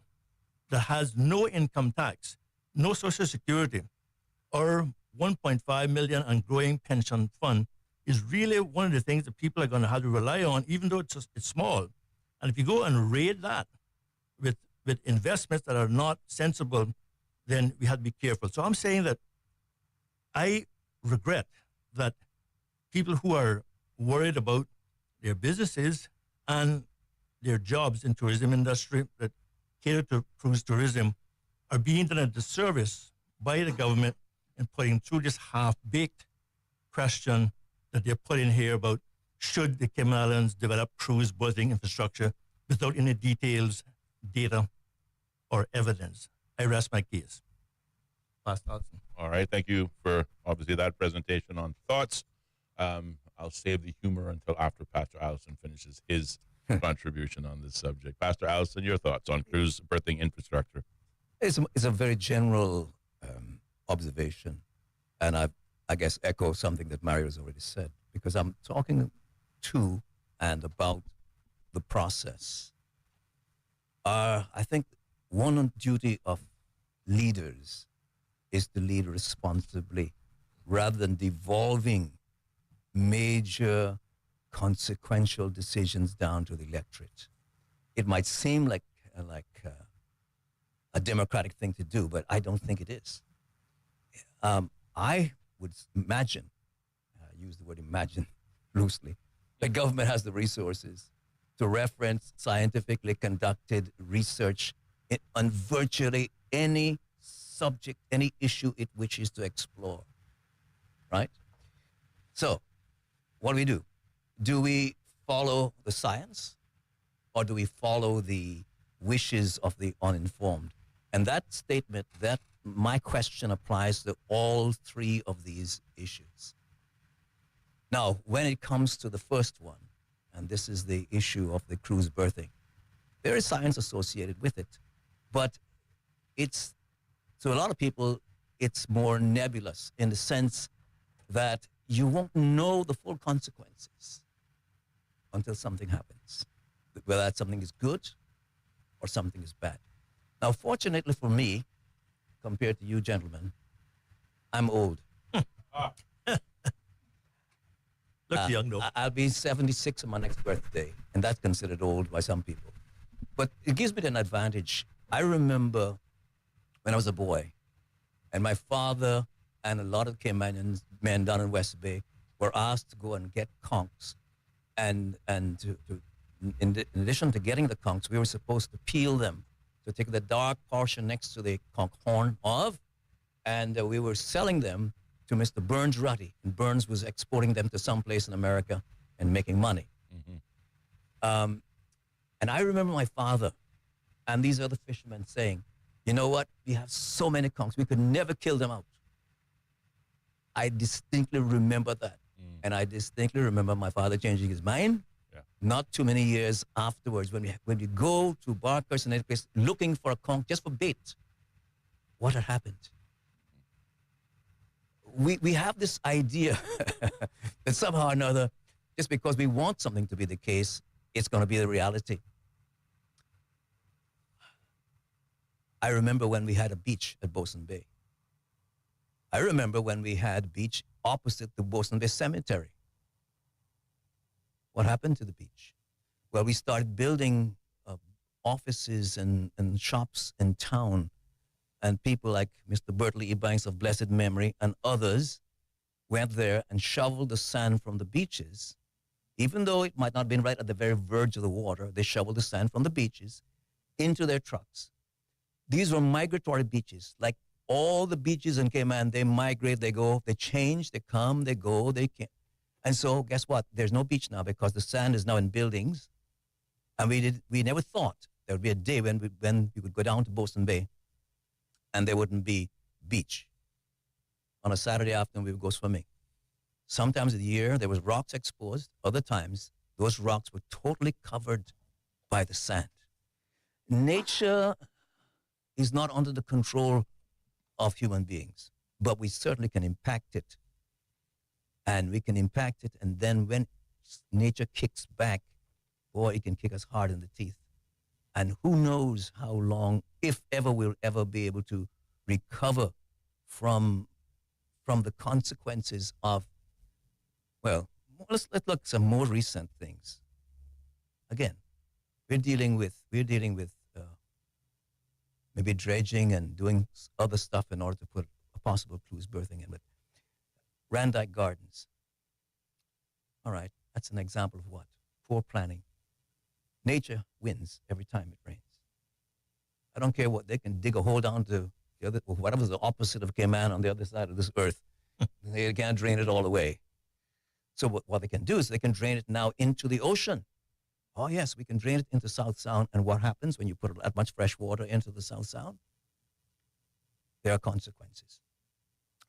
that has no income tax, no social security, or 1.5 million and growing pension fund is really one of the things that people are going to have to rely on, even though it's small. And if you go and raid that with investments that are not sensible, then we have to be careful. So I'm saying that I regret that people who are worried about their businesses and their jobs in tourism industry that cater to cruise tourism are being done a disservice by the government in putting through this half-baked question that they're putting here about should the Cayman Islands develop cruise berthing infrastructure without any details, data, or evidence. I rest my case. Pastor Alson. All right. Thank you for obviously that presentation on thoughts. I'll save the humor until after Pastor Allison finishes his contribution on this subject. Pastor Allison, your thoughts on cruise berthing infrastructure? It's a very general observation, and I guess echo something that Mario has already said, because I'm talking to and about the process. I think one duty of leaders is to lead responsibly rather than devolving major consequential decisions down to the electorate. It might seem like a democratic thing to do, but I don't think it is. I would imagine, I use the word imagine loosely, the government has the resources to reference scientifically conducted research on virtually any subject, any issue it wishes to explore, right? So, what do we do? Do we follow the science, or do we follow the wishes of the uninformed? And that statement, that my question applies to all three of these issues. Now, when it comes to the first one, and this is the issue of the cruise berthing, there is science associated with it, but it's, to a lot of people, it's more nebulous in the sense that you won't know the full consequences until something happens, whether that something is good or something is bad. Now, fortunately for me, compared to you gentlemen, I'm old. Looks young, though. I'll be 76 on my next birthday, and that's considered old by some people. But it gives me an advantage. I remember when I was a boy, and my father and a lot of Caymanian men down in West Bay were asked to go and get conchs. And in addition to getting the conchs, we were supposed to peel them, to take the dark portion next to the conch horn of, and we were selling them to Mr. Burns Ruddy. And Burns was exporting them to some place in America and making money. Mm-hmm. And I remember my father and these other fishermen saying, you know what, we have so many conchs, we could never kill them out. I distinctly remember that. And I distinctly remember my father changing his mind. Yeah. Not too many years afterwards, when we go to Barkers and any place looking for a conch just for bait, what had happened? We have this idea that somehow or another, just because we want something to be the case, it's going to be the reality. I remember when we had a beach at Bosun Bay. I remember when we had a beach opposite the Bosun Bay Cemetery. What happened to the beach? Well, we started building offices and shops in town, and people like Mr. Bertley Ebanks of blessed memory and others went there and shoveled the sand from the beaches. Even though it might not have been right at the very verge of the water, they shoveled the sand from the beaches into their trucks. These were migratory beaches. Like all the beaches in Cayman, they migrate, they go, they change, they come, they go, they can't. And so guess what? There's no beach now because the sand is now in buildings. And we never thought there would be a day when we could go down to Bosun Bay and there wouldn't be beach. On a Saturday afternoon, we would go swimming. Sometimes of the year, there was rocks exposed. Other times, those rocks were totally covered by the sand. Nature is not under the control of human beings, but we certainly can impact it. And we can impact it, and then when nature kicks back, boy, it can kick us hard in the teeth. And who knows how long, if ever, we'll ever be able to recover from the consequences of, well, let's look at some more recent things. Again, we're dealing with maybe dredging and doing other stuff in order to put a possible cruise berthing in. But Randike Gardens, all right, that's an example of what? Poor planning. Nature wins every time it rains. I don't care what, they can dig a hole down to the other, whatever's the opposite of Cayman on the other side of this earth. They can't drain it all away. So what they can do is they can drain it now into the ocean. Oh, yes, we can drain it into South Sound. And what happens when you put that much fresh water into the South Sound? There are consequences.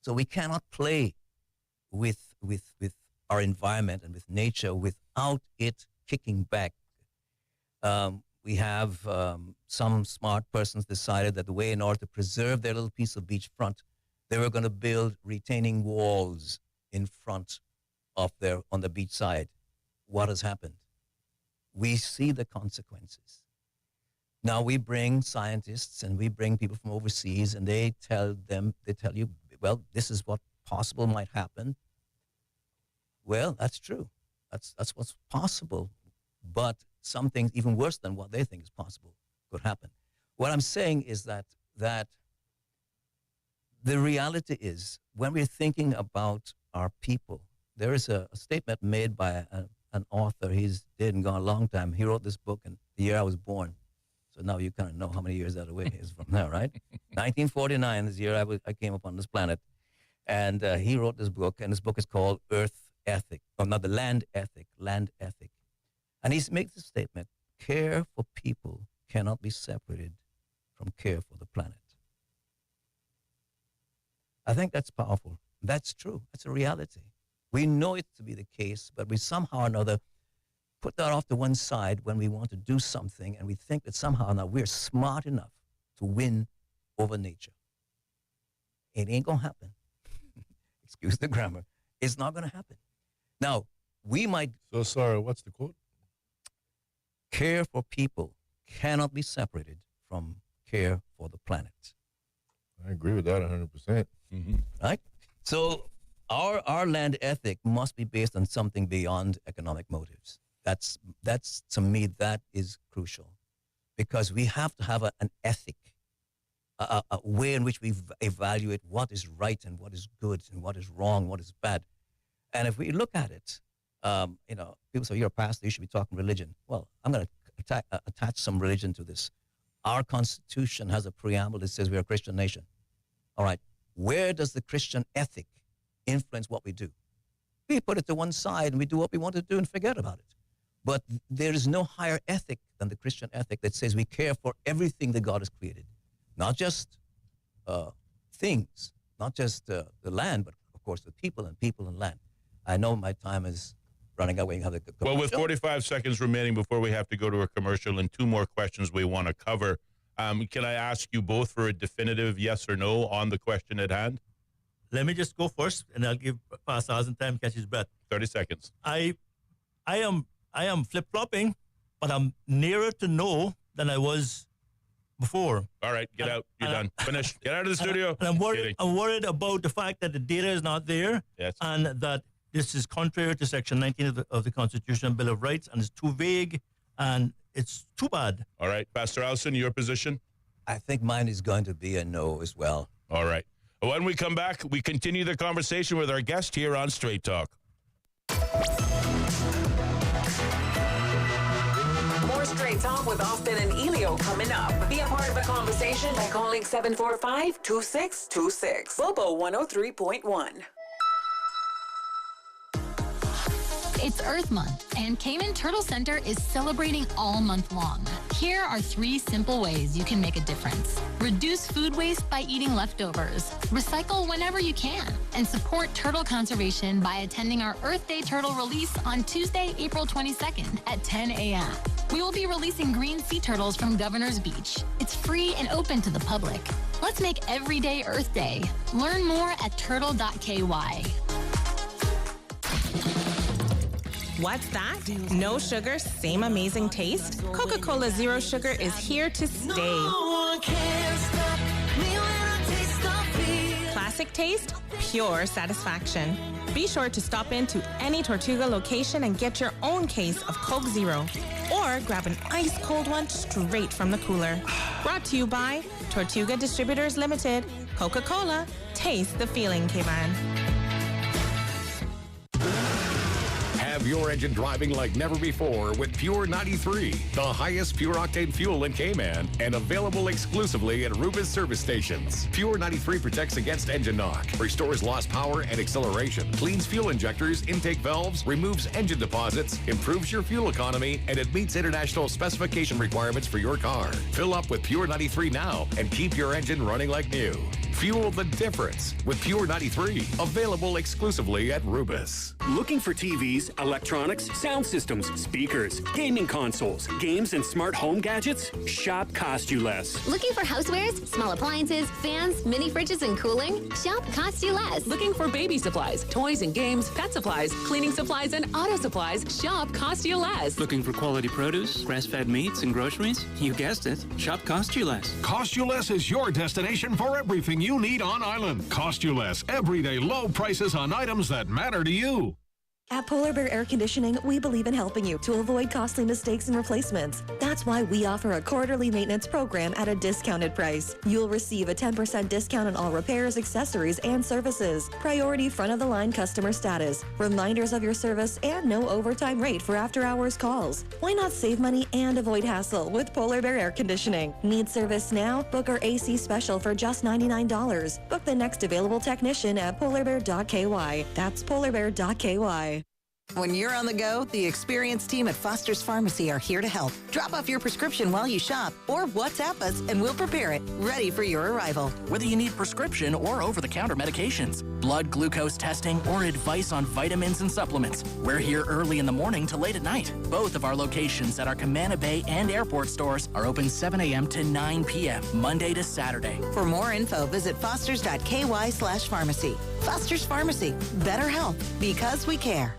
So we cannot play with our environment and with nature without it kicking back. We have some smart persons decided that the way in order to preserve their little piece of beachfront, they were going to build retaining walls in front of on the beach side. What has happened? We see the consequences. Now we bring scientists and we bring people from overseas, and they tell you, well, this is what possible might happen. Well, that's true. That's what's possible. But something even worse than what they think is possible could happen. What I'm saying is that the reality is, when we're thinking about our people, there is a statement made by an author. He's dead and gone a long time. He wrote this book in the year I was born. So now you kind of know how many years that away is from now, right? 1949 is the year I came upon this planet. And he wrote this book, and this book is called Earth Ethic, or not the Land Ethic, Land Ethic. And he makes the statement, care for people cannot be separated from care for the planet. I think that's powerful. That's true. That's a reality. We know it to be the case, but we somehow or another put that off to one side when we want to do something, and we think that somehow or another we're smart enough to win over nature. It ain't going to happen. Excuse the grammar. It's not going to happen. Now, we might... So sorry, what's the quote? Care for people cannot be separated from care for the planet. I agree with that 100%. Mm-hmm. Right? So our land ethic must be based on something beyond economic motives. That's to me, that is crucial, because we have to have an ethic, a way in which we evaluate what is right and what is good and what is wrong, what is bad. And if we look at it, people say, you're a pastor, you should be talking religion. Well, I'm going to attach some religion to this. Our Constitution has a preamble that says we're a Christian nation. All right, where does the Christian ethic influence what we do? We put it to one side and we do what we want to do and forget about it. But there is no higher ethic than the Christian ethic that says we care for everything that God has created. Not just things, not just the land, but of course the people and land. I know my time is running out. Well, with 45 seconds remaining before we have to go to a commercial and 2 more questions we want to cover, can I ask you both for a definitive yes or no on the question at hand? Let me just go first, and I'll give Pastor Alson time to catch his breath. 30 seconds. I am flip-flopping, but I'm nearer to no than I was before. All right, get out. You're done. Finish. Get out of the studio. And I'm worried about the fact that the data is not there, yes, and that this is contrary to Section 19 of the Constitution and Bill of Rights, and it's too vague, and it's too bad. All right. Pastor Alson, your position? I think mine is going to be a no as well. All right. When we come back, we continue the conversation with our guest here on Straight Talk. More Straight Talk with Austin and Ellio coming up. Be a part of the conversation by calling 745-2626. Bobo 103.1. It's Earth Month, and Cayman Turtle Center is celebrating all month long. Here are 3 simple ways you can make a difference. Reduce food waste by eating leftovers. Recycle whenever you can. And support turtle conservation by attending our Earth Day Turtle release on Tuesday, April 22nd at 10 a.m. We will be releasing green sea turtles from Governor's Beach. It's free and open to the public. Let's make every day Earth Day. Learn more at turtle.ky. What's that? No sugar, same amazing taste? Coca-Cola Zero Sugar is here to stay. Classic taste, pure satisfaction. Be sure to stop into any Tortuga location and get your own case of Coke Zero. Or grab an ice-cold one straight from the cooler. Brought to you by Tortuga Distributors Limited. Coca-Cola, taste the feeling, Cayman. Have your engine driving like never before with Pure 93, the highest pure octane fuel in Cayman, and available exclusively at Rubis service stations. Pure 93 protects against engine knock, restores lost power and acceleration, cleans fuel injectors, intake valves, removes engine deposits, improves your fuel economy, and it meets international specification requirements for your car. Fill up with Pure 93 now and keep your engine running like new. Fuel the difference with Pure 93, available exclusively at Rubis. Looking for TVs, electronics, sound systems, speakers, gaming consoles, games, and smart home gadgets? Shop Cost You Less. Looking for housewares, small appliances, fans, mini fridges, and cooling? Shop Cost You Less. Looking for baby supplies, toys and games, pet supplies, cleaning supplies, and auto supplies? Shop Cost You Less. Looking for quality produce, grass-fed meats, and groceries? You guessed it. Shop Cost You Less. Cost You Less is your destination for everything you need on island. Cost You Less. Everyday low prices on items that matter to you. At Polar Bear Air Conditioning, we believe in helping you to avoid costly mistakes and replacements. That's why we offer a quarterly maintenance program at a discounted price. You'll receive a 10% discount on all repairs, accessories, and services. Priority front-of-the-line customer status, reminders of your service, and no overtime rate for after-hours calls. Why not save money and avoid hassle with Polar Bear Air Conditioning? Need service now? Book our AC special for just $99. Book the next available technician at polarbear.ky. That's polarbear.ky. When you're on the go, the experienced team at Foster's Pharmacy are here to help. Drop off your prescription while you shop or WhatsApp us and we'll prepare it, ready for your arrival. Whether you need prescription or over-the-counter medications, blood glucose testing, or advice on vitamins and supplements, we're here early in the morning to late at night. Both of our locations at our Camana Bay and airport stores are open 7 a.m. to 9 p.m., Monday to Saturday. For more info, visit fosters.ky/pharmacy. Foster's Pharmacy. Better health because we care.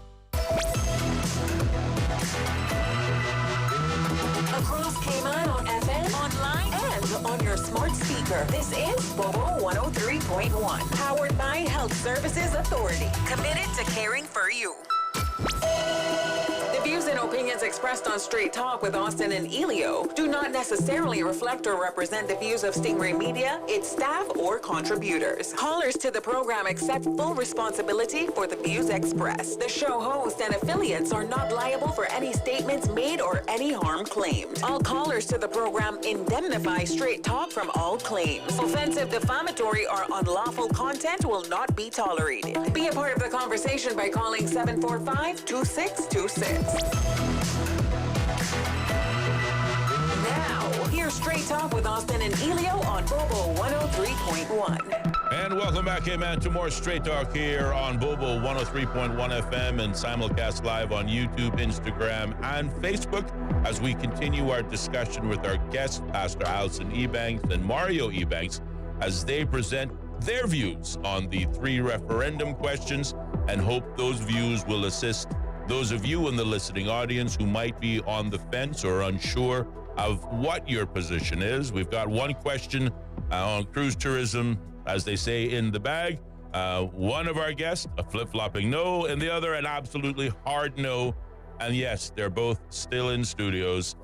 Across Cayman on FM, online, and on your smart speaker. This is Bobo 103.1, powered by Health Services Authority, committed to caring for you. The views and opinions expressed on Straight Talk with Austin and Ellio do not necessarily reflect or represent the views of Stingray Media, its staff, or contributors. Callers to the program accept full responsibility for the views expressed. The show host and affiliates are not liable for any statements made or any harm claimed. All callers to the program indemnify Straight Talk from all claims. Offensive, defamatory, or unlawful content will not be tolerated. Be a part of the conversation by calling 745-2626. Now, here's Straight Talk with Austin and Ellio on Bobo 103.1. And welcome back, man, to more Straight Talk here on Bobo 103.1 FM and simulcast live on YouTube, Instagram, and Facebook as we continue our discussion with our guests, Pastor Alison Ebanks and Mario Ebanks, as they present their views on the 3 referendum questions, and hope those views will assist those of you in the listening audience who might be on the fence or unsure of what your position is. We've got one question on cruise tourism, as they say, in the bag. One of our guests, a flip-flopping no, and the other, an absolutely hard no. And yes, they're both still in studios.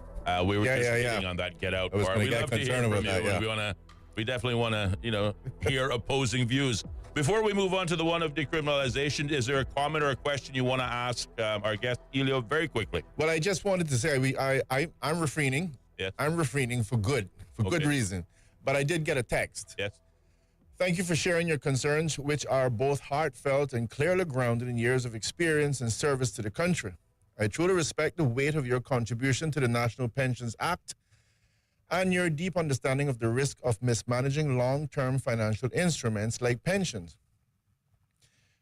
We were just waiting on that get out part. We love to hear from you. We definitely want to, hear opposing views. Before we move on to the one of decriminalization, is there a comment or a question you want to ask our guest, Ellio, very quickly? Well, I just wanted to say I'm refraining. Yes. I'm refraining for good reason. But I did get a text. Yes. Thank you for sharing your concerns, which are both heartfelt and clearly grounded in years of experience and service to the country. I truly respect the weight of your contribution to the National Pensions Act and your deep understanding of the risk of mismanaging long-term financial instruments like pensions.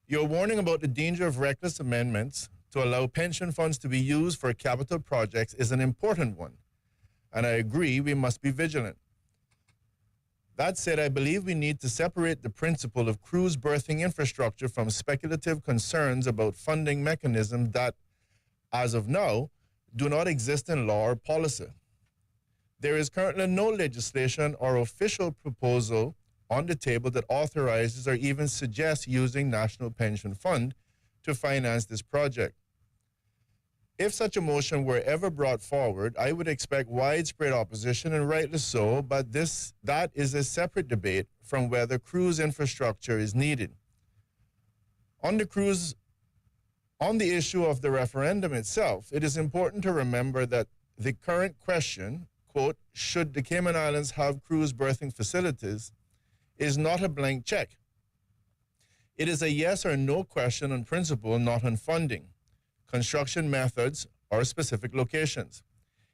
Your warning about the danger of reckless amendments to allow pension funds to be used for capital projects is an important one, and I agree we must be vigilant. That said, I believe we need to separate the principle of cruise berthing infrastructure from speculative concerns about funding mechanisms that, as of now, do not exist in law or policy. There is currently no legislation or official proposal on the table that authorizes or even suggests using National Pension Fund to finance this project. If such a motion were ever brought forward, I would expect widespread opposition, and rightly so, but that is a separate debate from whether cruise infrastructure is needed. On the issue of the referendum itself, it is important to remember that the current question, quote, should the Cayman Islands have cruise berthing facilities, is not a blank check. It is a yes or no question on principle, not on funding, construction methods, or specific locations.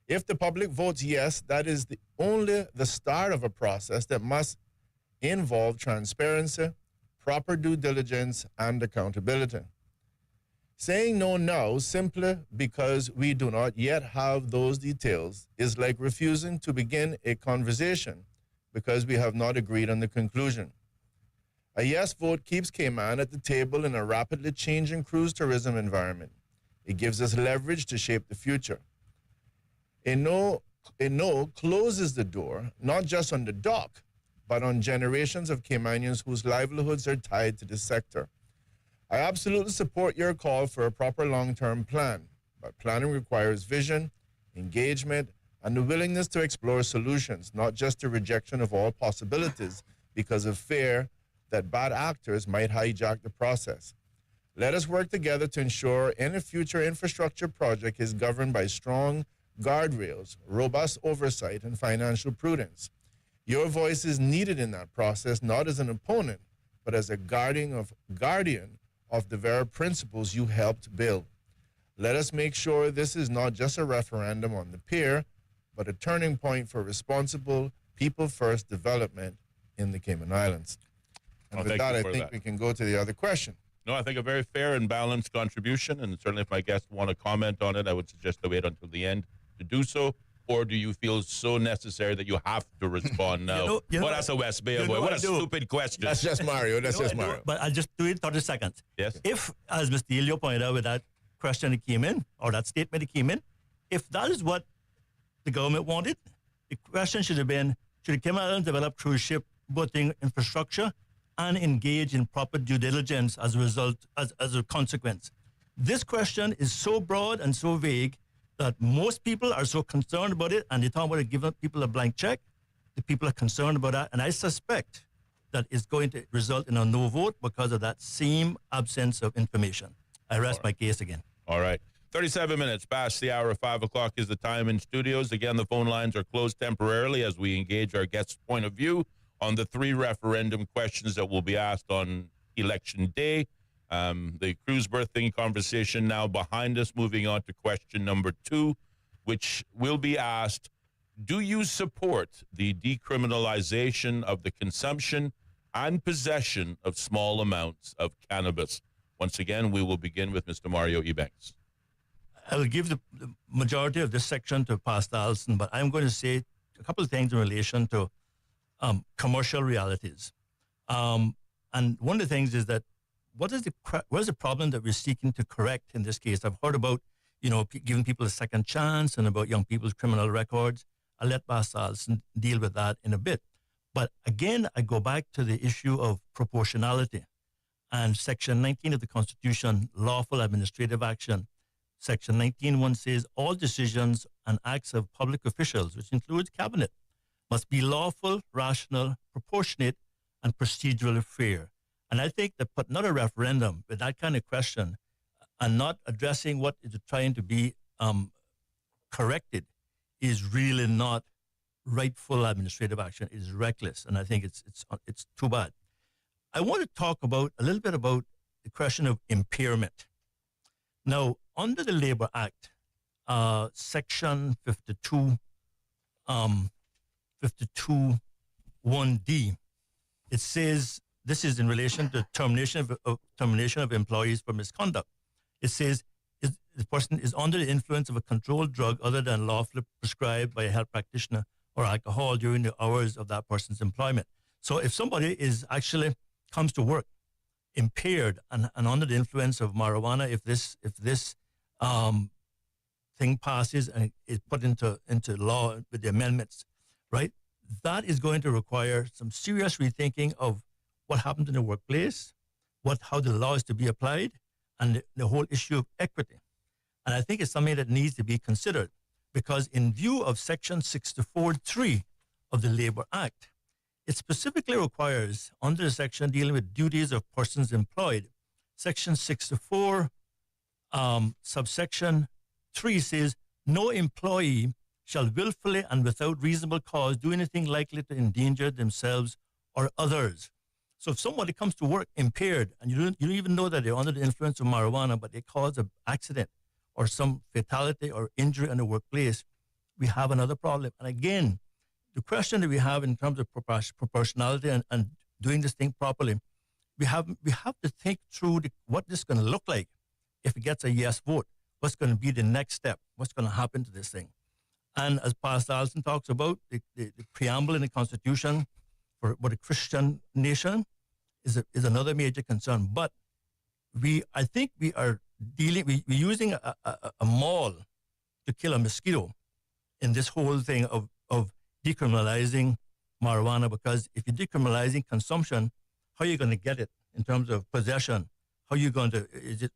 If the public votes yes, that is only the start of a process that must involve transparency, proper due diligence, and accountability. Saying no now simply because we do not yet have those details is like refusing to begin a conversation because we have not agreed on the conclusion. A yes vote keeps Cayman at the table in a rapidly changing cruise tourism environment. It gives us leverage to shape the future. A no closes the door, not just on the dock, but on generations of Caymanians whose livelihoods are tied to this sector. I absolutely support your call for a proper long-term plan, but planning requires vision, engagement, and the willingness to explore solutions, not just the rejection of all possibilities because of fear that bad actors might hijack the process. Let us work together to ensure any future infrastructure project is governed by strong guardrails, robust oversight, and financial prudence. Your voice is needed in that process, not as an opponent, but as a guardian of the very principles you helped build. Let us make sure this is not just a referendum on the pier, but a turning point for responsible, people-first development in the Cayman Islands. And with that, I think we can go to the other question. No, I think a very fair and balanced contribution, and certainly if my guests want to comment on it, I would suggest to wait until the end to do so. Or do you feel so necessary that you have to respond now? Well, that's a West Bay boy. What a stupid question. That's just Mario. That's just Mario. But I'll just do it in 30 seconds. Yes. If, as Mr. Ellio pointed out with that question that came in, or that statement that came in, if that is what the government wanted, the question should have been, should the Cayman Islands develop cruise ship boating infrastructure and engage in proper due diligence as a result, as a consequence? This question is so broad and so vague that most people are so concerned about it, and they talk about it giving people a blank check. The people are concerned about that, and I suspect that it's going to result in a no vote because of that same absence of information. I rest my case again. All right. 37 minutes past the hour of 5 o'clock is the time in studios. Again, the phone lines are closed temporarily as we engage our guests' point of view on the 3 referendum questions that will be asked on Election Day. The cruise berthing conversation now behind us, moving on to question number 2, which will be asked, do you support the decriminalization of the consumption and possession of small amounts of cannabis? Once again, we will begin with Mr. Mario Ebanks. I will give the majority of this section to Pastor Alston, but I'm going to say a couple of things in relation to commercial realities. And one of the things is that what is the problem that we're seeking to correct in this case? I've heard about, giving people a second chance and about young people's criminal records. I'll let Pastor Alston deal with that in a bit. But again, I go back to the issue of proportionality and Section 19 of the Constitution, lawful administrative action. Section 19.1 says all decisions and acts of public officials, which includes cabinet, must be lawful, rational, proportionate, and procedurally fair. And I think that putting out a referendum with that kind of question and not addressing what is trying to be corrected is really not rightful administrative action. It is reckless, and I think it's too bad. I want to talk a little bit about the question of impairment. Now, under the Labor Act, Section 52(1)(d), it says, this is in relation to termination of employees for misconduct. It says the person is under the influence of a controlled drug other than lawfully prescribed by a health practitioner or alcohol during the hours of that person's employment. So if somebody comes to work impaired and under the influence of marijuana, if this thing passes and is put into law with the amendments, right, that is going to require some serious rethinking of what happened in the workplace, how the law is to be applied, and the whole issue of equity. And I think it's something that needs to be considered because in view of Section 64(3) of the Labor Act, it specifically requires, under the section dealing with duties of persons employed, Section 64, subsection 3 says, no employee shall willfully and without reasonable cause do anything likely to endanger themselves or others. So if somebody comes to work impaired and you don't even know that they're under the influence of marijuana, but they cause an accident or some fatality or injury in the workplace, we have another problem. And again, the question that we have in terms of proportionality and doing this thing properly, we have to think through what this is going to look like if it gets a yes vote. What's going to be the next step? What's going to happen to this thing? And as Pastor Alston talks about, the preamble in the Constitution for a Christian nation is another major concern. But I think we're using a maul to kill a mosquito in this whole thing of decriminalizing marijuana, because if you're decriminalizing consumption, how are you going to get it in terms of possession? How are you going to,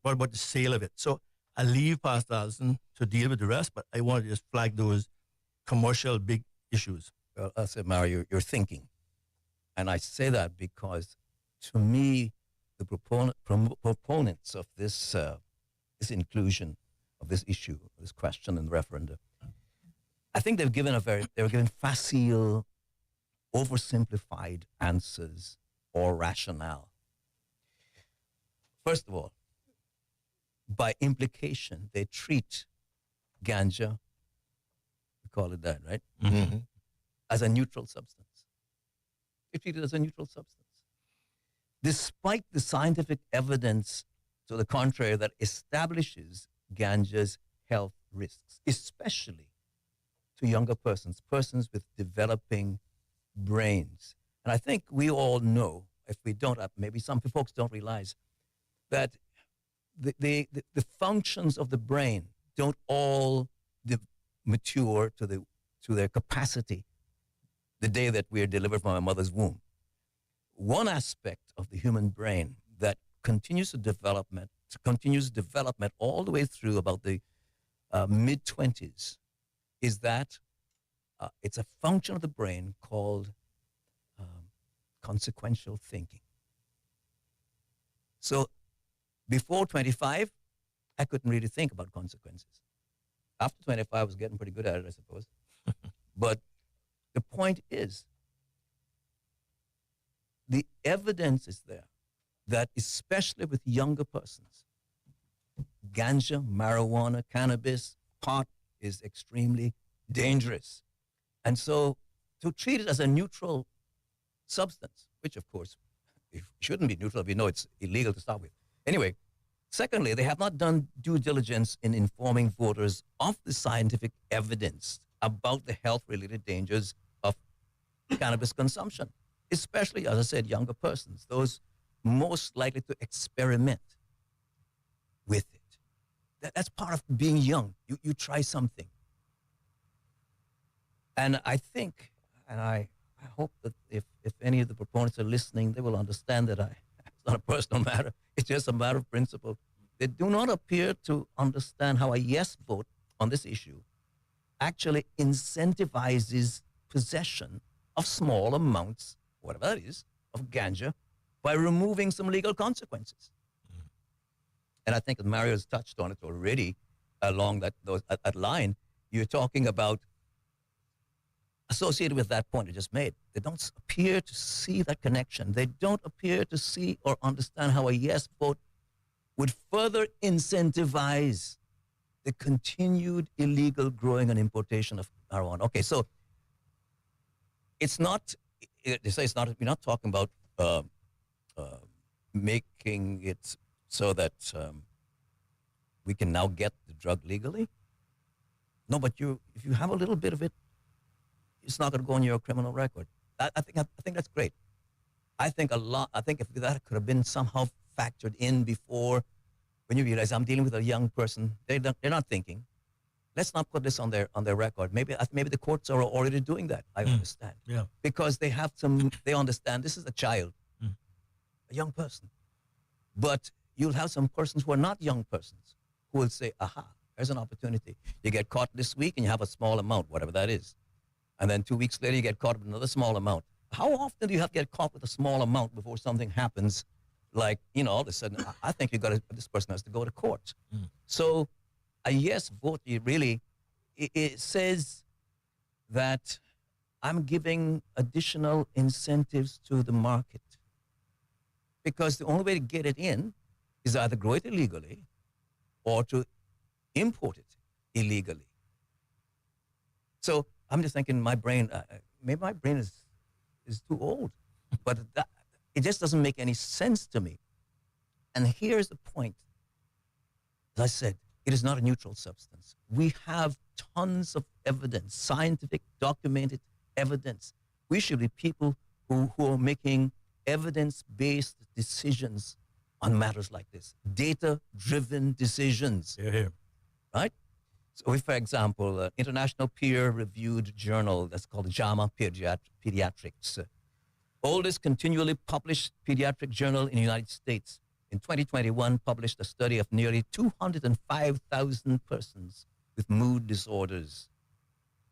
what about the sale of it? So I leave Pastor Alston to deal with the rest, but I want to just flag those commercial big issues. Well, I said, Mario, you're thinking. And I say that because, to me, the proponents of this inclusion of this issue, this question in the referendum, I think they've given facile, oversimplified answers or rationale. First of all, by implication, they treat ganja, we call it that, right? Mm-hmm. As a neutral substance. They treat it as a neutral substance. Despite the scientific evidence to the contrary that establishes ganja's health risks, especially to younger persons, persons with developing brains. And I think we all know, if we don't, maybe some folks don't realize, that the functions of the brain don't all mature to their capacity the day that we are delivered from our mother's womb. One aspect of the human brain that continues development all the way through about the mid-20s is that it's a function of the brain called consequential thinking. So before 25, I couldn't really think about consequences. After 25, I was getting pretty good at it, I suppose. But the point is, the evidence is there that especially with younger persons, ganja, marijuana, cannabis, pot is extremely dangerous. And so to treat it as a neutral substance, which of course it shouldn't be neutral if you know it's illegal to start with. Anyway, secondly, they have not done due diligence in informing voters of the scientific evidence about the health-related dangers of cannabis consumption, especially, as I said, younger persons, those most likely to experiment with it. That's part of being young. You try something. And I think, and I hope that if any of the proponents are listening, they will understand that it's not a personal matter. It's just a matter of principle. They do not appear to understand how a yes vote on this issue actually incentivizes possession of small amounts, whatever that is, of ganja by removing some legal consequences. And I think that Mario's touched on it already along that line. You're talking about associated with that point I just made. They don't appear to see that connection. They don't appear to see or understand how a yes vote would further incentivize the continued illegal growing and importation of marijuana. Okay, so it's not, they say it's not, we're not talking about making it so that we can now get the drug legally. No, but if you have a little bit of it, it's not going to go on your criminal record. I think that's great. I think if that could have been somehow factored in before, when you realize I'm dealing with a young person, they're not thinking. Let's not put this on their record. Maybe the courts are already doing that. I understand. Yeah. Because they understand this is a child, a young person. But you'll have some persons who are not young persons who will say, aha, there's an opportunity. You get caught this week and you have a small amount, whatever that is. And then 2 weeks later, you get caught with another small amount. How often do you have to get caught with a small amount before something happens? Like, all of a sudden, I think this person has to go to court. So a yes vote, it says that I'm giving additional incentives to the market. Because the only way to get it in is either grow it illegally or to import it illegally. So I'm just thinking my brain, maybe my brain is too old, but it just doesn't make any sense to me. And here's the point. As I said, it is not a neutral substance. We have tons of evidence, scientific, documented evidence. We should be people who are making evidence-based decisions on matters like this, data-driven decisions. Here. Right? So if, for example, international peer-reviewed journal that's called JAMA Pediatrics, oldest continually published pediatric journal in the United States, in 2021 published a study of nearly 205,000 persons with mood disorders.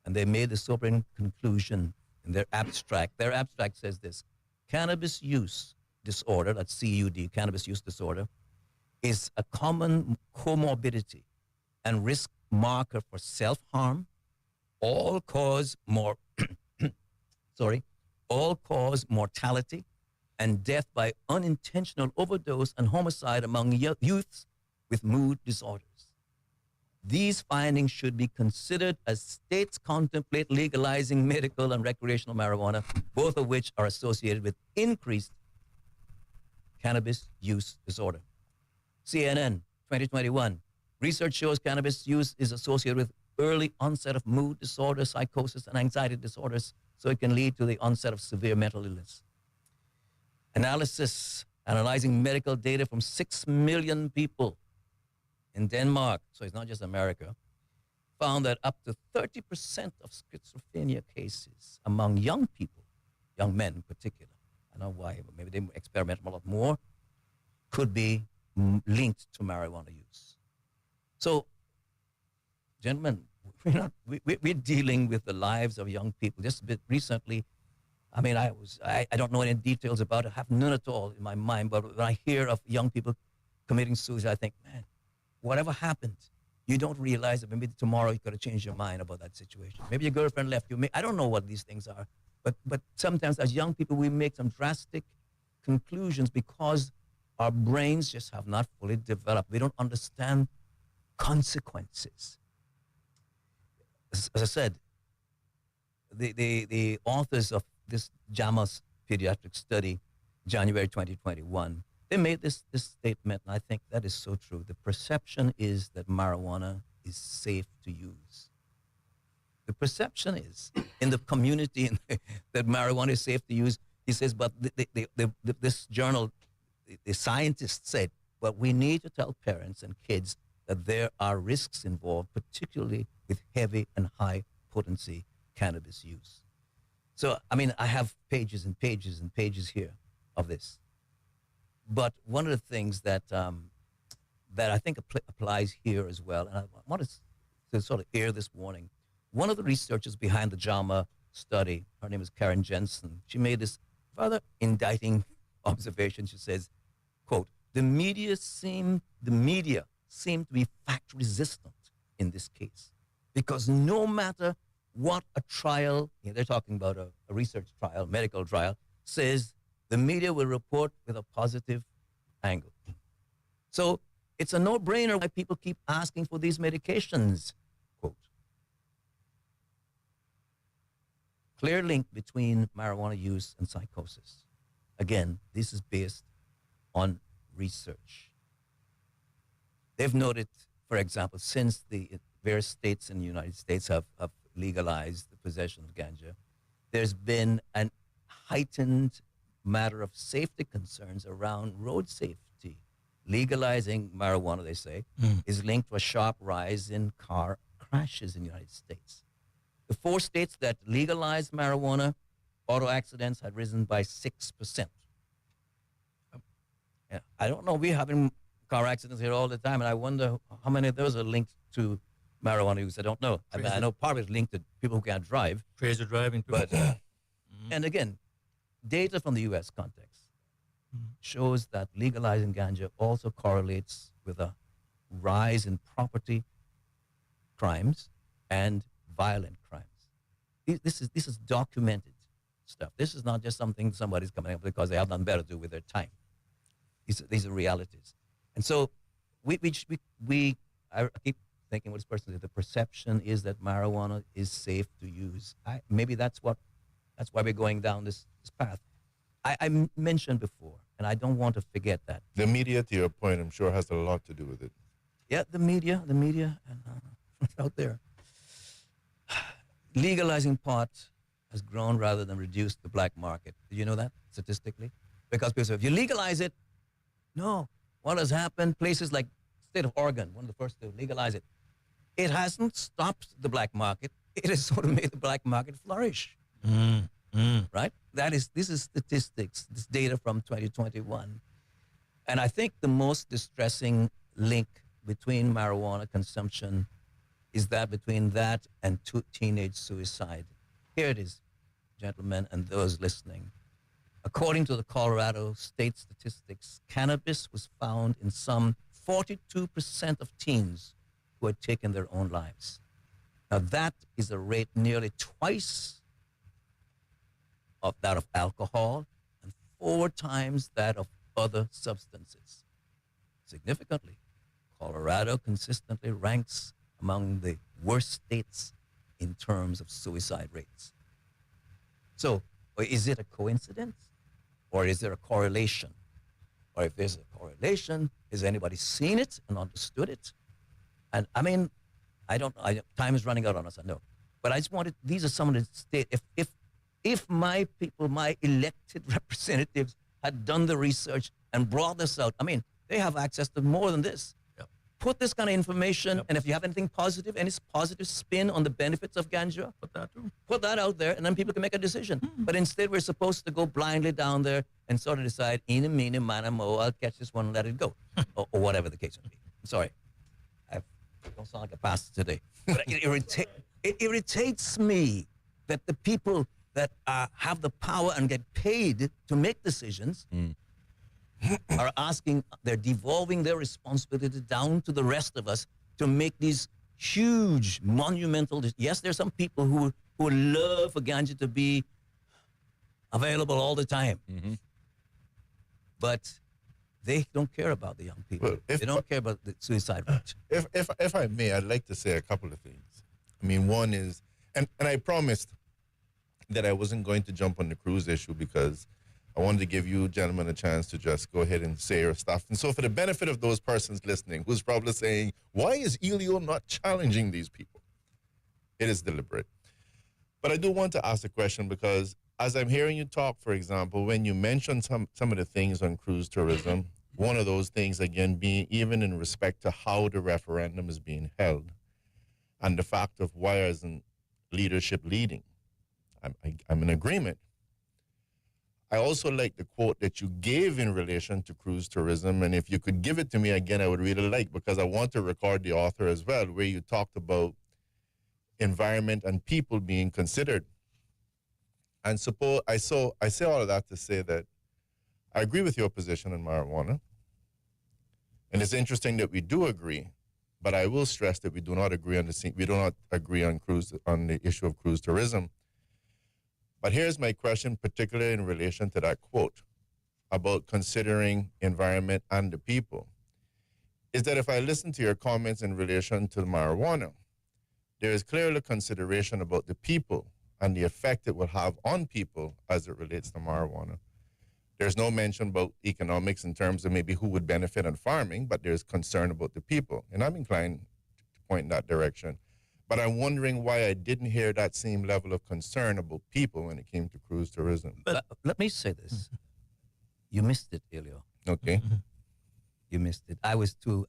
And they made the sobering conclusion in their abstract. Their abstract says this: cannabis use disorder, that's CUD, cannabis use disorder, is a common comorbidity and risk marker for self-harm, all-cause mortality and death by unintentional overdose and homicide among youths with mood disorders. These findings should be considered as states contemplate legalizing medical and recreational marijuana, both of which are associated with increased cannabis use disorder. CNN, 2021. Research shows cannabis use is associated with early onset of mood disorder, psychosis, and anxiety disorders, so it can lead to the onset of severe mental illness. Analysis, analyzing medical data from 6 million people in Denmark, so it's not just America, found that up to 30% of schizophrenia cases among young people, young men in particular, I don't know why, but maybe they experiment a lot more, could be linked to marijuana use. So, gentlemen, we're dealing with the lives of young people. Just a bit recently, I mean, I don't know any details about it, I have none at all in my mind, but when I hear of young people committing suicide, I think, man, whatever happened, you don't realize that maybe tomorrow you could have changed your mind about that situation. Maybe your girlfriend left you. I don't know what these things are, but sometimes as young people, we make some drastic conclusions because our brains just have not fully developed. We don't understand consequences. As I said, the authors of this JAMA's pediatric study, January 2021, they made this statement, and I think that is so true. The perception is that marijuana is safe to use. The perception is in the community that marijuana is safe to use. He says, but this journal, the scientists said, but we need to tell parents and kids that there are risks involved, particularly with heavy and high potency cannabis use. So, I mean, I have pages and pages and pages here of this. But one of the things that I think applies here as well, and I want to sort of air this warning. One of the researchers behind the JAMA study, her name is Karen Jensen, she made this rather indicting observation. She says, quote, the media seem to be fact resistant in this case, because no matter what a trial, they're talking about a research trial, medical trial, says, the media will report with a positive angle. So it's a no-brainer why people keep asking for these medications. Quote, clear link between marijuana use and psychosis. Again, this is based on research. They've noted, for example, since the various states in the United States have legalized the possession of ganja, there's been an heightened matter of safety concerns around road safety. Legalizing marijuana, they say, is linked to a sharp rise in car crashes in the United States. The 4 states that legalized marijuana, auto accidents had risen by 6%. Yeah, I don't know, we're having car accidents here all the time, and I wonder how many of those are linked to marijuana use. I don't know. I mean, I know part of it's linked to people who can't drive. Crazy driving, too. But, and again, data from the U.S. context shows that legalizing ganja also correlates with a rise in property crimes and violent crimes. This is documented stuff. This is not just something somebody's coming up because they have nothing better to do with their time. These are realities. And so I keep thinking what this person said, the perception is that marijuana is safe to use. Maybe that's why we're going down this path. I mentioned before, and I don't want to forget that. The media, to your point, I'm sure has a lot to do with it. Yeah, the media, and out there. Legalizing pot has grown rather than reduced the black market. Did you know that statistically? Because people say, if you legalize it, no. What has happened? Places like state of Oregon, one of the first to legalize it. It hasn't stopped the black market. It has sort of made the black market flourish. Right? This is statistics, this data from 2021. And I think the most distressing link between marijuana consumption is that between that and teenage suicide. Here it is, gentlemen, and those listening. According to the Colorado state statistics, cannabis was found in some 42% of teens who had taken their own lives. Now that is a rate nearly twice of that of alcohol and 4 times that of other substances. Significantly, Colorado consistently ranks among the worst states in terms of suicide rates. So, is it a coincidence, or is there a correlation? Or if there's a correlation, has anybody seen it and understood it? And I mean, time is running out on us, I know. But I just wanted, these are some of the state, if my people, my elected representatives had done the research and brought this out, I mean, they have access to more than this. Yep. Put this kind of information, and if you have anything positive, any positive spin on the benefits of ganja, put that out there, and then people can make a decision. But instead, we're supposed to go blindly down there and sort of decide, eeny, meeny, miny, mo, I'll catch this one and let it go, or whatever the case may be. I'm sorry. I don't sound like a pastor today. But it irritates me that the people that have the power and get paid to make decisions are asking, they're devolving their responsibility down to the rest of us to make these huge, monumental, yes, there's some people who love for ganja to be available all the time. But they don't care about the young people. Well, they don't care about the suicide rate. If I may, I'd like to say a couple of things. I mean, one is, and I promised that I wasn't going to jump on the cruise issue because I wanted to give you gentlemen a chance to just go ahead and say your stuff. And so for the benefit of those persons listening who's probably saying, why is Ellio not challenging these people? It is deliberate. But I do want to ask a question because as I'm hearing you talk, for example, when you mention some of the things on cruise tourism, one of those things, again, being even in respect to how the referendum is being held and the fact of why isn't leadership leading. I'm in agreement. I also like the quote that you gave in relation to cruise tourism, and if you could give it to me again, I would really like, because I want to record the author as well, where you talked about environment and people being considered. And I say all of that to say that I agree with your position on marijuana, and it's interesting that we do agree, but I will stress that we do not agree on the issue of cruise tourism. But here's my question, particularly in relation to that quote about considering environment and the people, is that if I listen to your comments in relation to marijuana, there is clearly consideration about the people and the effect it will have on people as it relates to marijuana. There's no mention about economics in terms of maybe who would benefit on farming, but there's concern about the people. And I'm inclined to point in that direction. But I'm wondering why I didn't hear that same level of concern about people when it came to cruise tourism. But let me say this. You missed it, Ellio. Okay. You missed it. It was too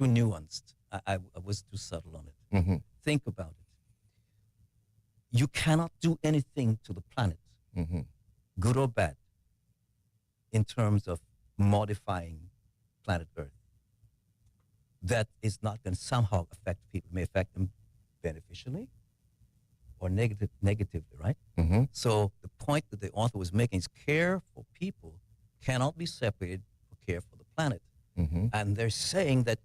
nuanced. I was too subtle on it. Think about it. You cannot do anything to the planet, good or bad, in terms of modifying planet Earth that is not going to somehow affect people. It may affect them beneficially or negatively, right? So the point that the author was making is care for people cannot be separated from care for the planet. And they're saying that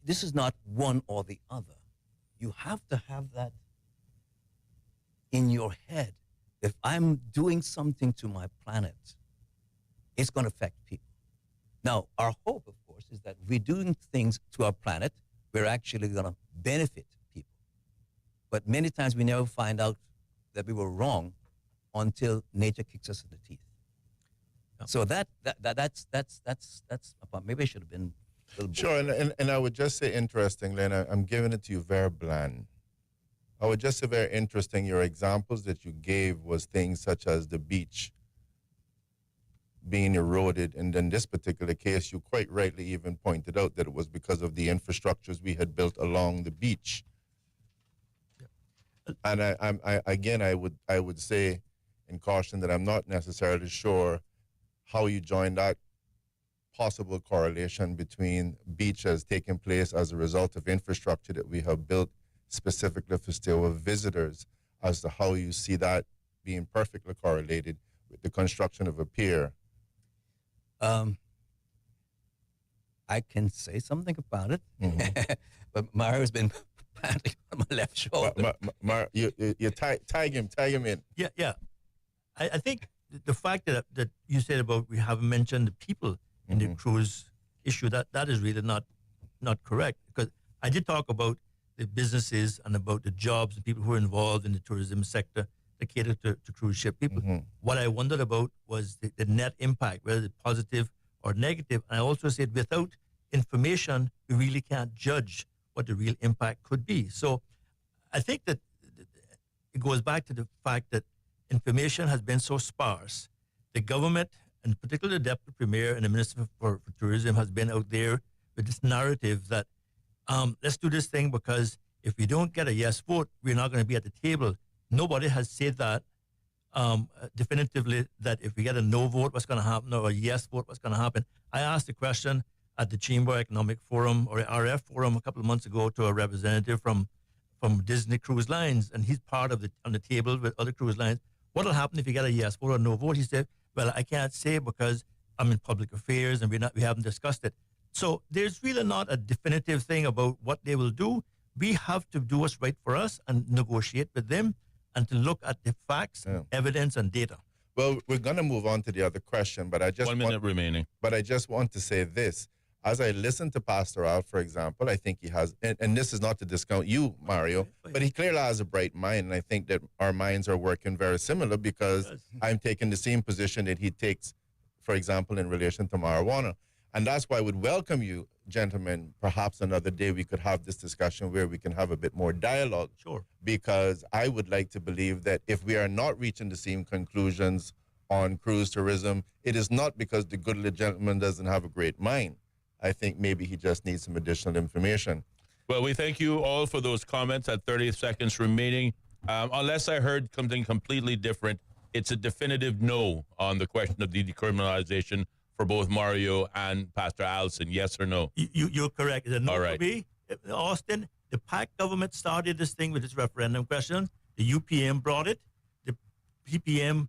this is not one or the other. You have to have that in your head. If I'm doing something to my planet, it's going to affect people. Now, our hope, of course, is that we're doing things to our planet, we're actually going to benefit people. But many times we never find out that we were wrong until nature kicks us in the teeth. So that's maybe I should have been a little sure, and I would just say interestingly, and I'm giving it to you very bland. I would just say very interesting, your examples that you gave was things such as the beach being eroded, and in this particular case, you quite rightly even pointed out that it was because of the infrastructures we had built along the beach. And I would say in caution that I'm not necessarily sure how you join that possible correlation between beaches taking place as a result of infrastructure that we have built specifically for still with visitors, as to how you see that being perfectly correlated with the construction of a pier. I can say something about it, but Mario's been patting on my left shoulder. You tag him in. Yeah. I think the fact that you said about we haven't mentioned the people in the cruise issue, that is really not not correct, because I did talk about the businesses and about the jobs and people who are involved in the tourism sector that cater to cruise ship people. What I wondered about was the net impact, whether it's positive or negative. And I also said without information, we really can't judge what the real impact could be. So I think that it goes back to the fact that information has been so sparse. The government, and particularly the Deputy Premier and the Minister for Tourism, has been out there with this narrative that let's do this thing because if we don't get a yes vote, we're not going to be at the table. Nobody has said that definitively, that if we get a no vote, what's going to happen, or a yes vote, what's going to happen. I asked the question at the Chamber Economic Forum, or RF Forum, a couple of months ago to a representative from Disney Cruise Lines, and he's part of on the table with other cruise lines. What will happen if you get a yes vote or no vote? He said, well, I can't say because I'm in public affairs and we haven't discussed it. So there's really not a definitive thing about what they will do. We have to do what's right for us and negotiate with them and to look at the facts, evidence, and data. Well, we're going to move on to the other question, but I just 1 minute remaining. But I just want to say this. As I listen to Pastor Al, for example, I think he has, and this is not to discount you, Mario, but he clearly has a bright mind, and I think that our minds are working very similar because I'm taking the same position that he takes, for example, in relation to marijuana. And that's why I would welcome you, gentlemen, perhaps another day we could have this discussion where we can have a bit more dialogue. Sure. Because I would like to believe that if we are not reaching the same conclusions on cruise tourism, it is not because the good little gentleman doesn't have a great mind. I think maybe he just needs some additional information. Well, we thank you all for those comments at 30 seconds remaining. Unless I heard something completely different, it's a definitive no on the question of the decriminalization for both Mario and Pastor Allison. Yes or no? You're correct. It's a no all right. for me. Austin, the PAC government started this thing with this referendum question. The UPM brought it. The PPM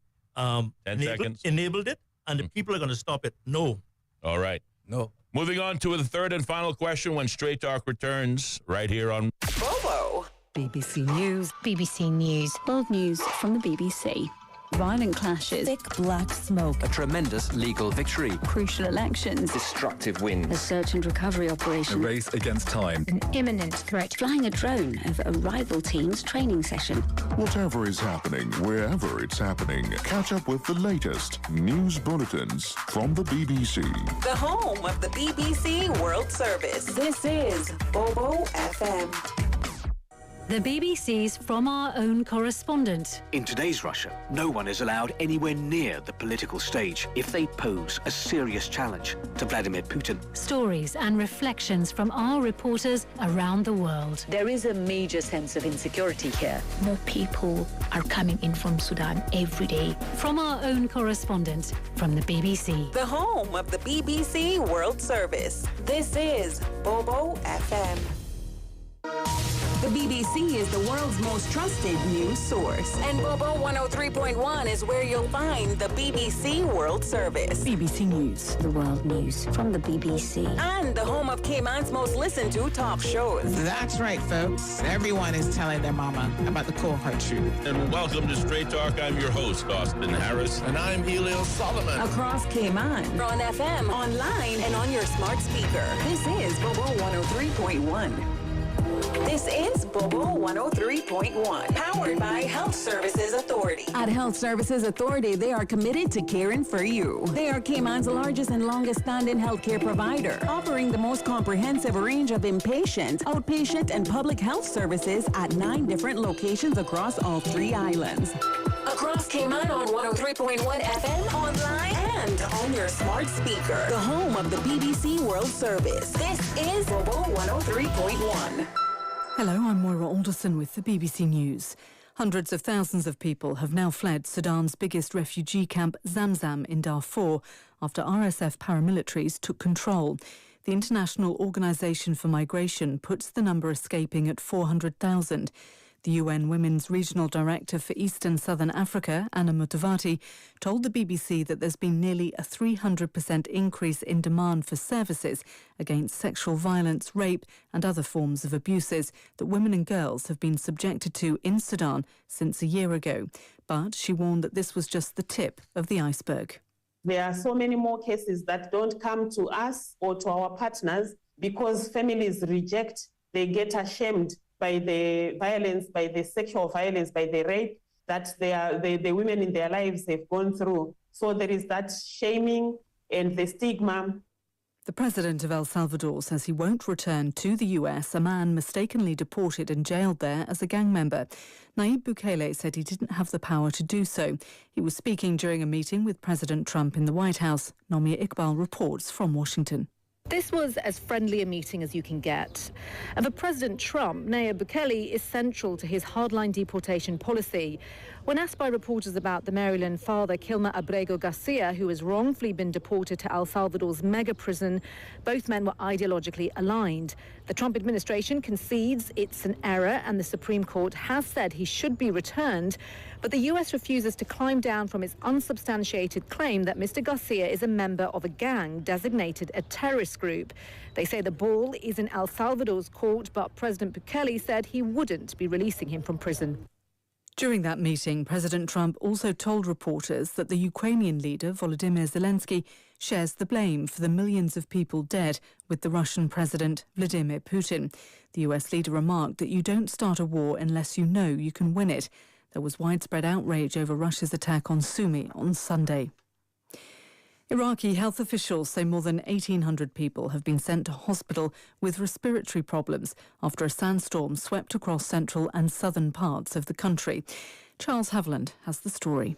enabled it. And the people are going to stop it. No. All right. No. Moving on to the third and final question when Straight Talk returns right here on Bobo. BBC News. BBC News. World news from the BBC. Violent clashes. Thick black smoke. A tremendous legal victory. Crucial elections. Destructive wind. A search and recovery operation. A race against time. An imminent threat. Flying a drone over a rival team's training session. Whatever is happening, wherever it's happening, catch up with the latest news bulletins from the BBC. The home of the BBC World Service. This is Bobo FM. The BBC's From Our Own Correspondent. In today's Russia, no one is allowed anywhere near the political stage if they pose a serious challenge to Vladimir Putin. Stories and reflections from our reporters around the world. There is a major sense of insecurity here. More people are coming in from Sudan every day. From Our Own Correspondent from the BBC. The home of the BBC World Service. This is Bobo FM. The BBC is the world's most trusted news source. And Bobo 103.1 is where you'll find the BBC World Service. BBC News. The world news from the BBC. And the home of Cayman's most listened to talk shows. That's right, folks. Everyone is telling their mama about the cold hard truth. And welcome to Straight Talk. I'm your host, Austin Harris. And I'm Ellio Solomon. Across Cayman, on FM, online, and on your smart speaker. This is Bobo 103.1. This is Bobo 103.1, powered by Health Services Authority. At Health Services Authority, they are committed to caring for you. They are Cayman's largest and longest-standing healthcare provider, offering the most comprehensive range of inpatient, outpatient, and public health services at 9 different locations across all 3 islands. Across Cayman on 103.1 FM, online, and on your smart speaker. The home of the BBC World Service. This is Bobo 103.1. Hello, I'm Moira Alderson with the BBC News. Hundreds of thousands of people have now fled Sudan's biggest refugee camp, Zamzam, in Darfur, after RSF paramilitaries took control. The International Organization for Migration puts the number escaping at 400,000. The UN Women's Regional Director for East and Southern Africa, Anna Mutavati, told the BBC that there's been nearly a 300% increase in demand for services against sexual violence, rape and other forms of abuses that women and girls have been subjected to in Sudan since a year ago. But she warned that this was just the tip of the iceberg. There are so many more cases that don't come to us or to our partners because families reject, they get ashamed by the violence, by the sexual violence, by the rape that the women in their lives have gone through. So there is that shaming and the stigma. The president of El Salvador says he won't return to the US a man mistakenly deported and jailed there as a gang member. Nayib Bukele said he didn't have the power to do so. He was speaking during a meeting with President Trump in the White House. Nomia Iqbal reports from Washington. This was as friendly a meeting as you can get. And for President Trump, Nayib Bukele is central to his hardline deportation policy. When asked by reporters about the Maryland father, Kilmer Abrego Garcia, who has wrongfully been deported to El Salvador's mega prison, both men were ideologically aligned. The Trump administration concedes it's an error and the Supreme Court has said he should be returned. But the US refuses to climb down from its unsubstantiated claim that Mr. Garcia is a member of a gang designated a terrorist group. They say the ball is in El Salvador's court, but President Bukele said he wouldn't be releasing him from prison. During that meeting, President Trump also told reporters that the Ukrainian leader, Volodymyr Zelensky, shares the blame for the millions of people dead with the Russian President Vladimir Putin. The US leader remarked that you don't start a war unless you know you can win it. There was widespread outrage over Russia's attack on Sumy on Sunday. Iraqi health officials say more than 1,800 people have been sent to hospital with respiratory problems after a sandstorm swept across central and southern parts of the country. Charles Haviland has the story.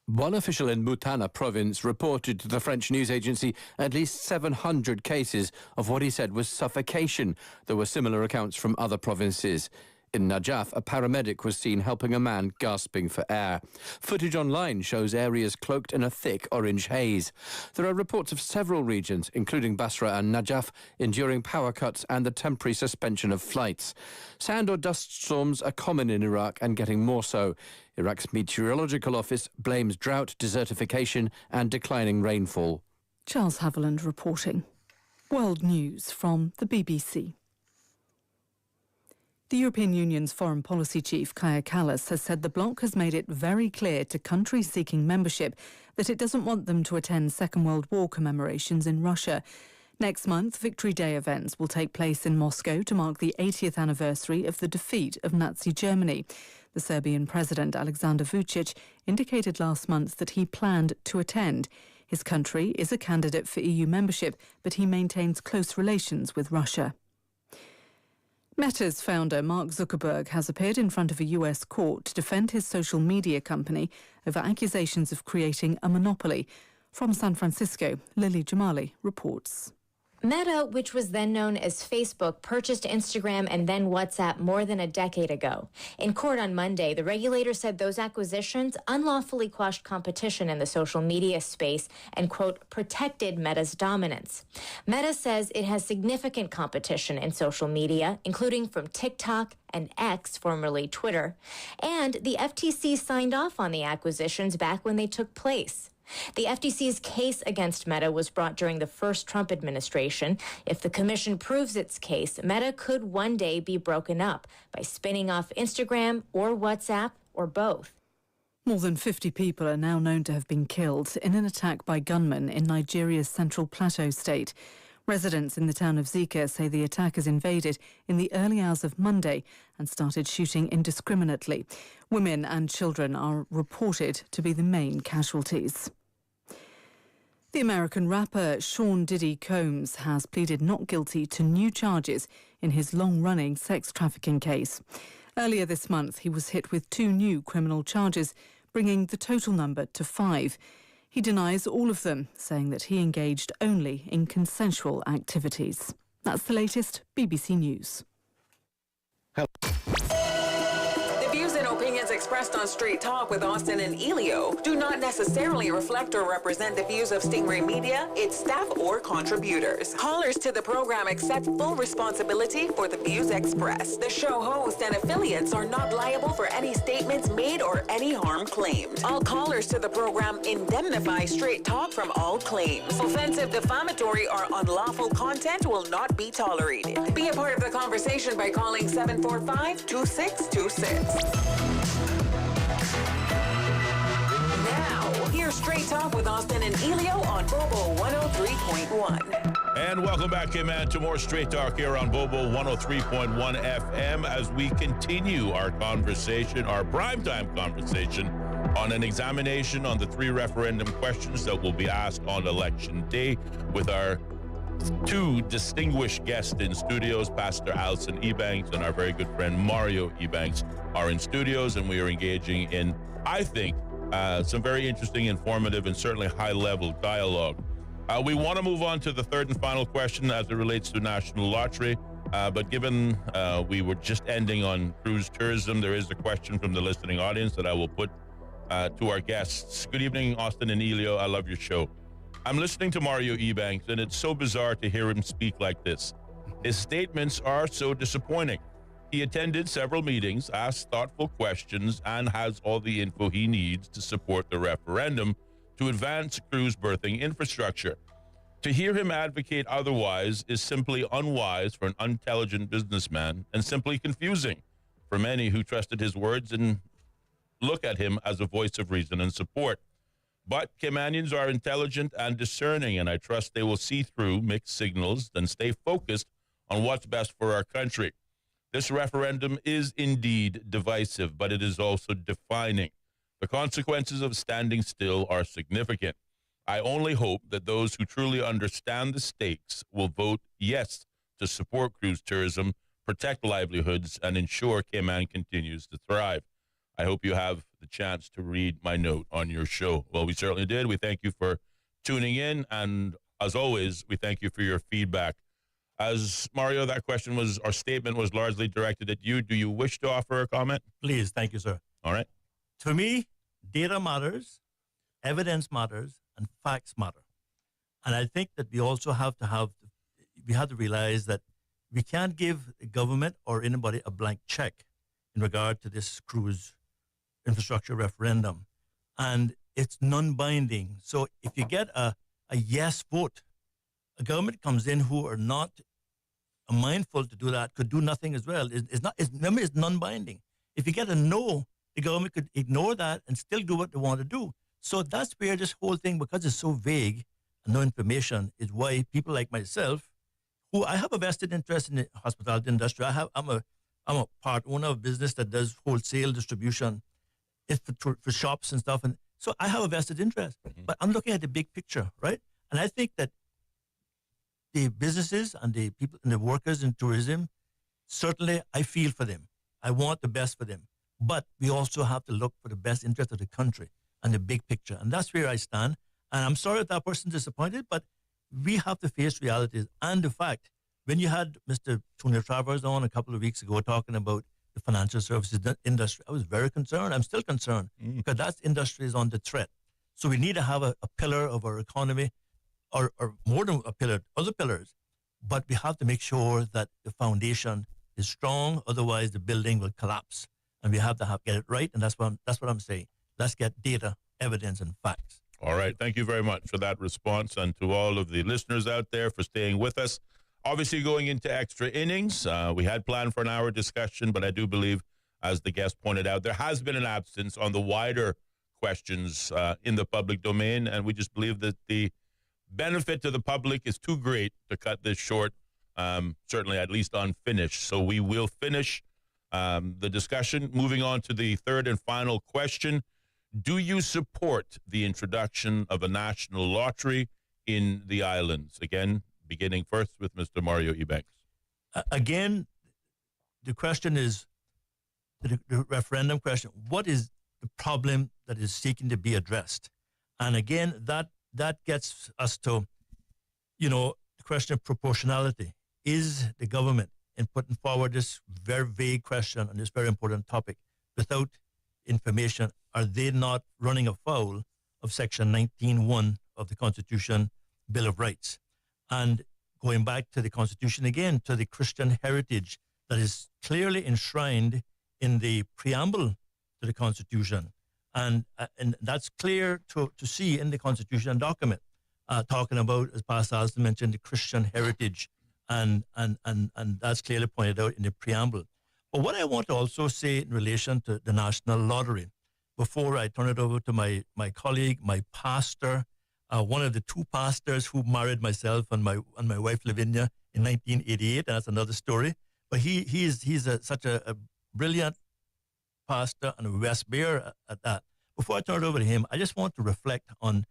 One official in Mutana province reported to the French news agency at least 700 cases of what he said was suffocation. There were similar accounts from other provinces. In Najaf, a paramedic was seen helping a man gasping for air. Footage online shows areas cloaked in a thick orange haze. There are reports of several regions, including Basra and Najaf, enduring power cuts and the temporary suspension of flights. Sand or dust storms are common in Iraq and getting more so. Iraq's meteorological office blames drought, desertification and declining rainfall. Charles Haviland reporting. World News from the BBC. The European Union's foreign policy chief, Kaja Kallas, has said the bloc has made it very clear to countries seeking membership that it doesn't want them to attend Second World War commemorations in Russia. Next month, Victory Day events will take place in Moscow to mark the 80th anniversary of the defeat of Nazi Germany. The Serbian president, Aleksandar Vučić, indicated last month that he planned to attend. His country is a candidate for EU membership, but he maintains close relations with Russia. Meta's founder, Mark Zuckerberg, has appeared in front of a US court to defend his social media company over accusations of creating a monopoly. From San Francisco, Lily Jamali reports. Meta, which was then known as Facebook, purchased Instagram and then WhatsApp more than a decade ago. In court on Monday, the regulator said those acquisitions unlawfully quashed competition in the social media space and, quote, protected Meta's dominance. Meta says it has significant competition in social media, including from TikTok and X, formerly Twitter. And the FTC signed off on the acquisitions back when they took place. The FTC's case against Meta was brought during the first Trump administration. If the commission proves its case, Meta could one day be broken up by spinning off Instagram or WhatsApp or both. More than 50 people are now known to have been killed in an attack by gunmen in Nigeria's Central Plateau state. Residents in the town of Zika say the attackers invaded in the early hours of Monday and started shooting indiscriminately. Women and children are reported to be the main casualties. The American rapper Sean Diddy Combs has pleaded not guilty to new charges in his long-running sex trafficking case. Earlier this month, he was hit with 2 new criminal charges, bringing the total number to 5. He denies all of them, saying that he engaged only in consensual activities. That's the latest BBC News. The views and opinions expressed on Straight Talk with Austin and Ellio do not necessarily reflect or represent the views of Stingray Media, its staff, or contributors. Callers to the program accept full responsibility for the views expressed. The show host and affiliates are not liable for any statements made or any harm claimed. All callers to the program indemnify Straight Talk from all claims. Offensive, defamatory, or unlawful content will not be tolerated. Be a part of the conversation by calling 745-2626. Now, here's Straight Talk with Austin and Ellio on Bobo 103.1. And welcome back, man, to more Straight Talk here on Bobo 103.1 FM as we continue our conversation, our primetime conversation on an examination on the 3 referendum questions that will be asked on Election Day with our 2 distinguished guests in studios. Pastor Alison Ebanks and our very good friend Mario Ebanks are in studios, and we are engaging in, I think, some very interesting, informative, and certainly high-level dialogue. We want to move on to the 3rd and final question as it relates to national lottery, but given we were just ending on cruise tourism, there is a question from the listening audience that I will put to our guests. Good evening, Austin and Ellio. I love your show. I'm listening to Mario Ebanks, and it's so bizarre to hear him speak like this. His statements are so disappointing. He attended several meetings, asked thoughtful questions, and has all the info he needs to support the referendum to advance cruise berthing infrastructure. To hear him advocate otherwise is simply unwise for an unintelligent businessman and simply confusing for many who trusted his words and look at him as a voice of reason and support. But Caymanians are intelligent and discerning, and I trust they will see through mixed signals and stay focused on what's best for our country. This referendum is indeed divisive, but it is also defining. The consequences of standing still are significant. I only hope that those who truly understand the stakes will vote yes to support cruise tourism, protect livelihoods, and ensure Cayman continues to thrive. I hope you have the chance to read my note on your show. Well, we certainly did. We thank you for tuning in, and as always, we thank you for your feedback. As Mario, that question was, our statement was largely directed at you. Do you wish to offer a comment? Please, thank you, sir. All right. To me, data matters, evidence matters, and facts matter. And I think that we also have to realize that we can't give the government or anybody a blank check in regard to this cruise infrastructure referendum. And it's non-binding. So if you get a yes vote, a government comes in who are not mindful to do that, could do nothing as well. Remember, it's non-binding. If you get a no, the government could ignore that and still do what they want to do. So that's where this whole thing, because it's so vague and no information, is why people like myself, who I have a vested interest in the hospitality industry. I'm a part owner of a business that does wholesale distribution. It's for shops and stuff. And so I have a vested interest. Mm-hmm. But I'm looking at the big picture, right? And I think that the businesses and the people and the workers in tourism, certainly I feel for them. I want the best for them. But we also have to look for the best interest of the country and the big picture. And that's where I stand. And I'm sorry if that person's disappointed, but we have to face realities. And the fact, when you had Mr. Tony Travers on a couple of weeks ago talking about the financial services industry, I was very concerned. I'm still concerned because that industry is under threat. So we need to have a pillar of our economy, or more than a pillar, other pillars. But we have to make sure that the foundation is strong. Otherwise, the building will collapse. And we have to get it right. And that's what I'm saying. Let's get data, evidence, and facts. All right. Thank you very much for that response, and to all of the listeners out there for staying with us. Obviously, going into extra innings, we had planned for an hour discussion, but I do believe, as the guest pointed out, there has been an absence on the wider questions in the public domain, and we just believe that the benefit to the public is too great to cut this short, certainly at least unfinished. So we will finish the discussion. Moving on to the 3rd and final question. Do you support the introduction of a national lottery in the islands? Again, beginning first with Mr. Mario Ebanks. Again, the question is, the referendum question, what is the problem that is seeking to be addressed? And again, that gets us to, the question of proportionality. Is the government, in putting forward this very vague question on this very important topic, without information, are they not running afoul of Section 19.1 of the Constitution Bill of Rights? And going back to the Constitution again, to the Christian heritage that is clearly enshrined in the preamble to the Constitution. And that's clear to see in the Constitution document, talking about, as Pastor Alston mentioned, the Christian heritage. And that's clearly pointed out in the preamble. But what I want to also say in relation to the national lottery, before I turn it over to my colleague, my pastor, one of the two pastors who married myself and my wife Lavinia in 1988, and that's another story. But he's such a brilliant pastor and a West Bear at that. Before I turn it over to him, I just want to reflect on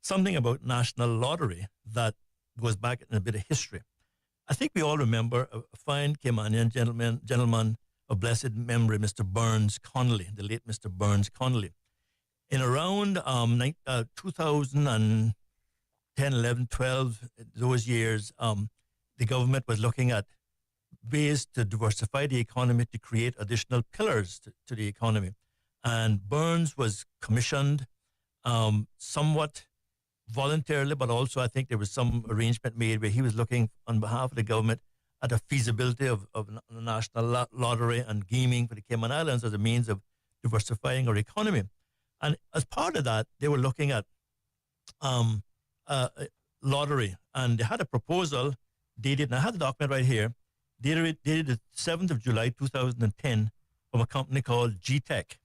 something about National Lottery that goes back in a bit of history. I think we all remember a fine Caymanian gentleman of blessed memory, Mr. Burns Connolly, the late Mr. Burns Connolly. In around 2010, 11, 12, those years, the government was looking at ways to diversify the economy, to create additional pillars to the economy. And Burns was commissioned somewhat voluntarily, but also I think there was some arrangement made where he was looking on behalf of the government at the feasibility of a national lottery and gaming for the Cayman Islands as a means of diversifying our economy. And as part of that, they were looking at lottery, and they had a proposal dated, and I have the document right here, dated the 7th of July, 2010, from a company called GTEC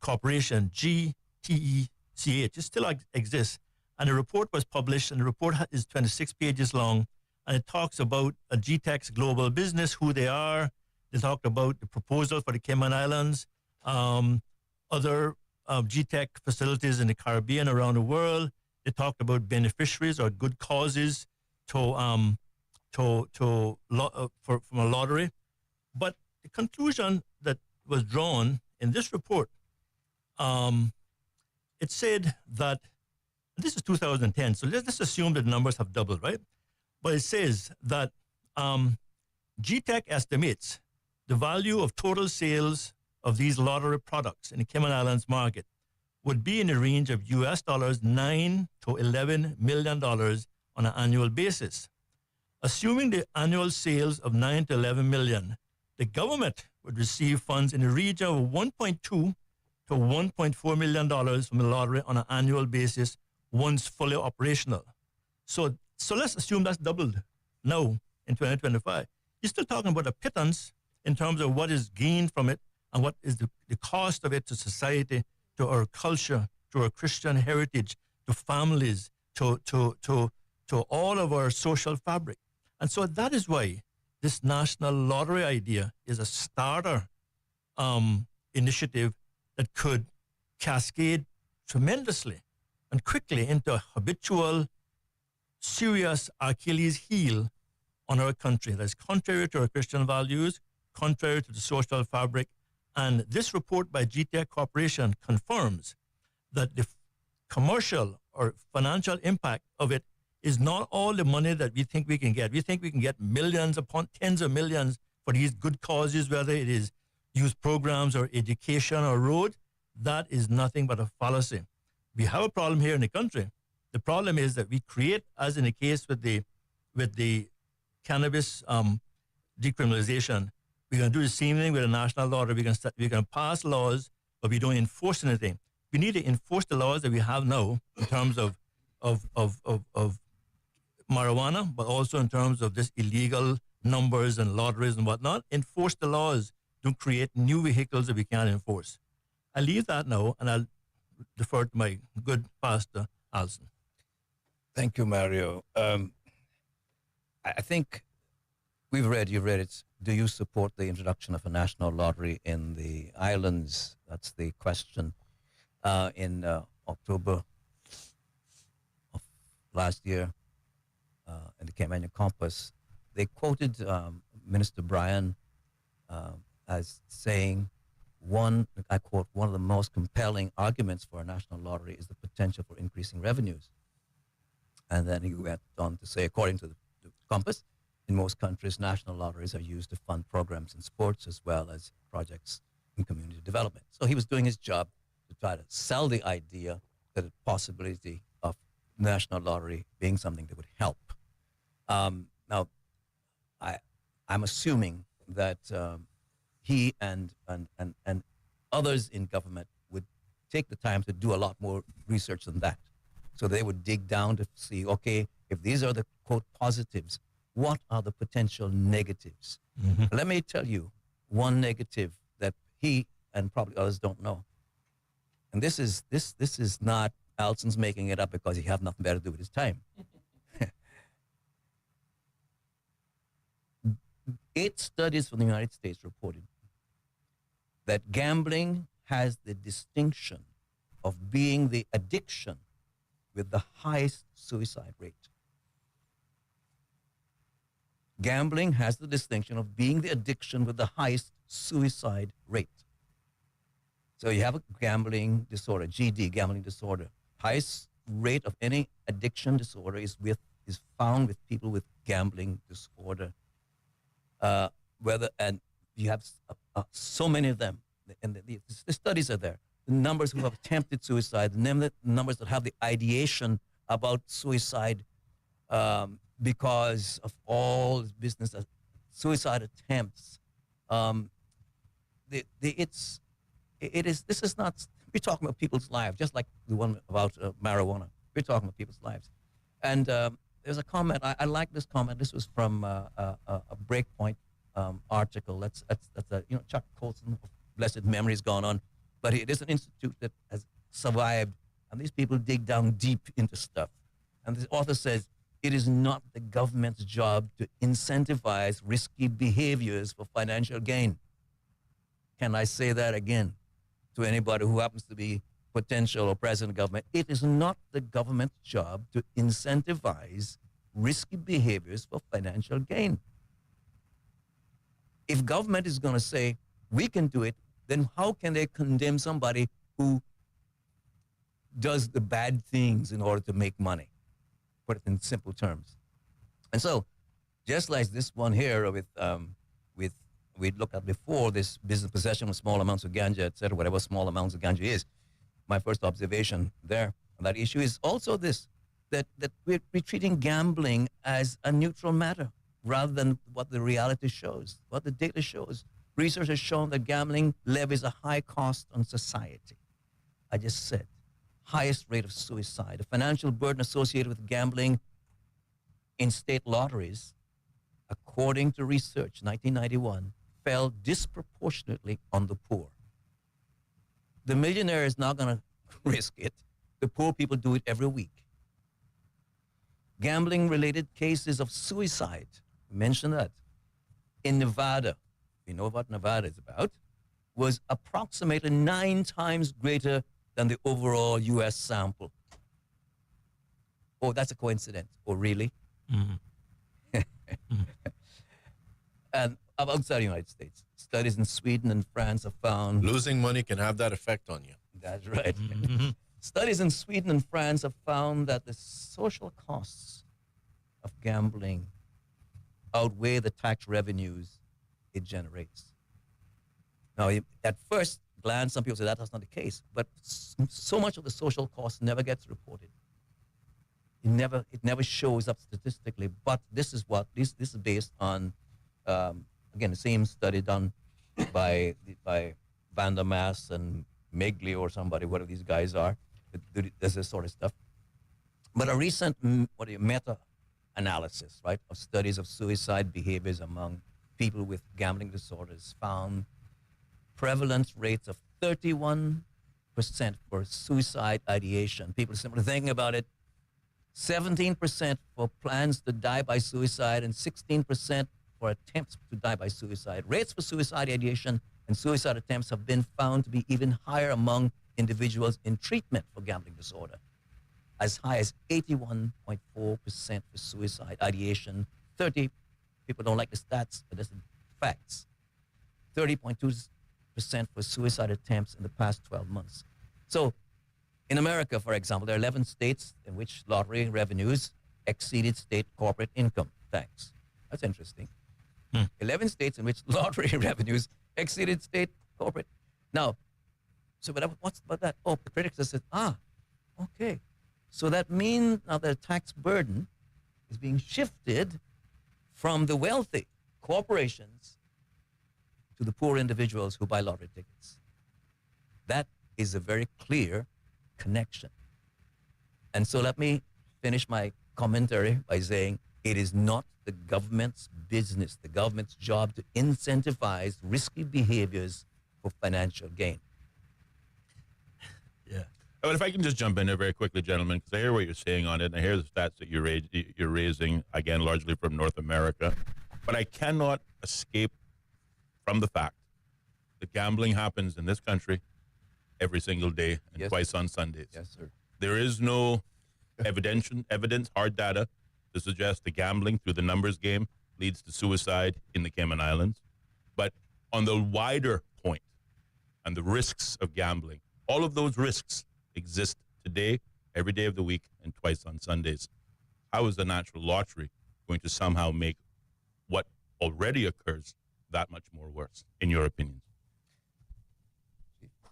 Corporation, GTECH. It still exists. And the report was published, and the report is 26 pages long, and it talks about GTEC's global business, who they are. They talked about the proposal for the Cayman Islands, other GTEC facilities in the Caribbean around the world. They talked about beneficiaries or good causes from a lottery. But the conclusion that was drawn in this report, it said that, this is 2010, so let's assume that the numbers have doubled, right? But it says that GTEC estimates the value of total sales of these lottery products in the Cayman Islands market would be in the range of US $9 to $11 million on an annual basis. Assuming the annual sales of 9 to 11 million, the government would receive funds in the region of $1.2 to $1.4 million from the lottery on an annual basis once fully operational. So let's assume that's doubled now in 2025. You're still talking about a pittance in terms of what is gained from it and what is the cost of it to society, to our culture, to our Christian heritage, to families, to all of our social fabric. And so that is why this national lottery idea is a starter initiative that could cascade tremendously and quickly into a habitual, serious Achilles heel on our country that is contrary to our Christian values, contrary to the social fabric. And this report by GTEC Corporation confirms that the commercial or financial impact of it is not all the money that we think we can get. We think we can get millions upon tens of millions for these good causes, whether it is youth programs or education or road. That is nothing but a fallacy. We have a problem here in the country. The problem is that we create, as in the case with the cannabis decriminalization, we're going to do the same thing with the national lottery. We're going to pass laws, but we don't enforce anything. We need to enforce the laws that we have now in terms of marijuana, but also in terms of this illegal numbers and lotteries and whatnot. Enforce the laws. Don't create new vehicles that we can't enforce. I leave that now, and I'll defer to my good pastor, Alison. Thank you, Mario. I think you've read it. Do you support the introduction of a national lottery in the islands? That's the question. In October of last year, in the Caymanian Compass, they quoted Minister Bryan as saying, I quote, one of the most compelling arguments for a national lottery is the potential for increasing revenues. And then he went on to say, according to the Compass, in most countries, national lotteries are used to fund programs in sports as well as projects in community development. So he was doing his job to try to sell the idea that the possibility of national lottery being something that would help. Now, I'm assuming that he and others in government would take the time to do a lot more research than that. So they would dig down to see, okay, if these are the, quote, positives, what are the potential negatives? Mm-hmm. Let me tell you one negative that he and probably others don't know. And this is not Alson's making it up because he has nothing better to do with his time. 8 studies from the United States reported that gambling has the distinction of being the addiction with the highest suicide rate. Gambling has the distinction of being the addiction with the highest suicide rate. So you have a gambling disorder, GD, gambling disorder. Highest rate of any addiction disorder is found with people with gambling disorder. And you have so many of them, and the studies are there. The numbers who have attempted suicide, the numbers that have the ideation about suicide because of all this business, suicide attempts. This is not. We're talking about people's lives, just like the one about marijuana. We're talking about people's lives, and there's a comment. I like this comment. This was from a Breakpoint article. That's Chuck Colson, of blessed memory, is gone on, but it is an institute that has survived, and these people dig down deep into stuff. And the author says, it is not the government's job to incentivize risky behaviors for financial gain. Can I say that again to anybody who happens to be potential or present government? It is not the government's job to incentivize risky behaviors for financial gain. If government is going to say, we can do it, then how can they condemn somebody who does the bad things in order to make money? Put it in simple terms. And so, just like this one here with we looked at before, this business possession of small amounts of ganja, etc., whatever small amounts of ganja is, my first observation there on that issue is also this, that we're treating gambling as a neutral matter rather than what the reality shows, what the data shows. Research has shown that gambling levies a high cost on society. I just said, highest rate of suicide. The financial burden associated with gambling in state lotteries, according to research, 1991, fell disproportionately on the poor. The millionaire is not going to risk it. The poor people do it every week. Gambling-related cases of suicide, we mentioned that, in Nevada, we know what Nevada is about, was approximately 9 times greater than the overall U.S. sample. Oh, that's a coincidence. Oh, really? Mm-hmm. And outside the United States, studies in Sweden and France have found... Losing money can have that effect on you. That's right. Mm-hmm. Studies in Sweden and France have found that the social costs of gambling outweigh the tax revenues it generates. Now, at first glance, some people say that's not the case, but so much of the social cost never gets reported. It never shows up statistically. But this is based on, again, the same study done by Van der Maas and Megley or somebody, whatever these guys are. There's this sort of stuff. But a recent meta-analysis, right, of studies of suicide behaviors among people with gambling disorders found prevalence rates of 31% for suicide ideation. People simply thinking about it. 17% for plans to die by suicide and 16% for attempts to die by suicide. Rates for suicide ideation and suicide attempts have been found to be even higher among individuals in treatment for gambling disorder, as high as 81.4% for suicide ideation. 30, people don't like the stats, but that's the facts. 30.2% for suicide attempts in the past 12 months. So in America, for example, there are 11 states in which lottery revenues exceeded state corporate income tax. That's interesting. 11 states in which lottery revenues exceeded state corporate. Now, so what's about that? Oh, the critics have said, okay. So that means now the tax burden is being shifted from the wealthy corporations to the poor individuals who buy lottery tickets. That is a very clear connection. And so let me finish my commentary by saying it is not the government's business, the government's job to incentivize risky behaviors for financial gain. Yeah. But if I can just jump in there very quickly, gentlemen, because I hear what you're saying on it, and I hear the stats that you're raising, again, largely from North America. But I cannot escape from the fact that gambling happens in this country every single day and twice on Sundays. Yes, sir. There is no evidence, hard data, to suggest that gambling through the numbers game leads to suicide in the Cayman Islands. But on the wider point and the risks of gambling, all of those risks exist today, every day of the week, and twice on Sundays. How is the natural lottery going to somehow make what already occurs that much more worse, in your opinion?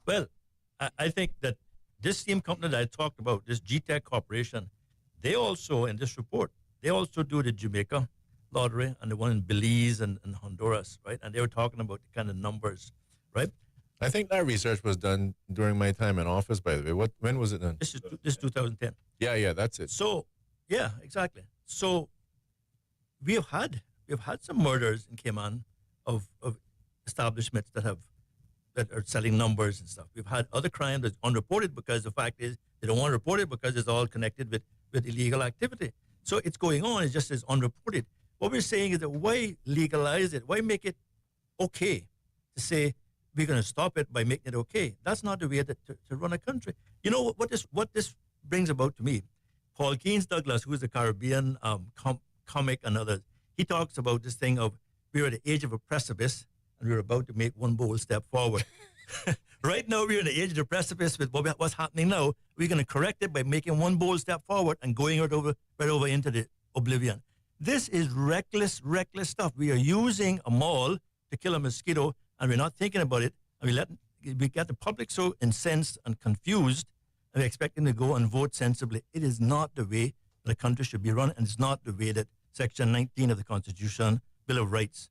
Well, I think that this same company that I talked about, this GTEC Corporation, they also, in this report, they also do the Jamaica lottery and the one in Belize and Honduras, right? And they were talking about the kind of numbers, right? I think that research was done during my time in office, by the way. When was it done? This is 2010. Yeah, that's it. So, yeah, exactly. So we've had some murders in Cayman of establishments that are selling numbers and stuff. We've had other crime that's unreported because the fact is they don't want to report it because it's all connected with illegal activity. So it's going on. It's just as unreported. What we're saying is that why legalize it? Why make it okay to say we're going to stop it by making it okay? That's not the way to run a country. You know what this brings about to me? Paul Keynes Douglas, who is a Caribbean comic and others, he talks about this thing of we're at the age of a precipice and we're about to make one bold step forward. Right now, we're at the edge of the precipice with what's happening now. We're going to correct it by making one bold step forward and going right over into the oblivion. This is reckless stuff. We are using a mall to kill a mosquito, and we're not thinking about it. And we get the public so incensed and confused, and we expect them to go and vote sensibly. It is not the way the country should be run, and it's not the way that Section 19 of the Constitution, Bill of Rights,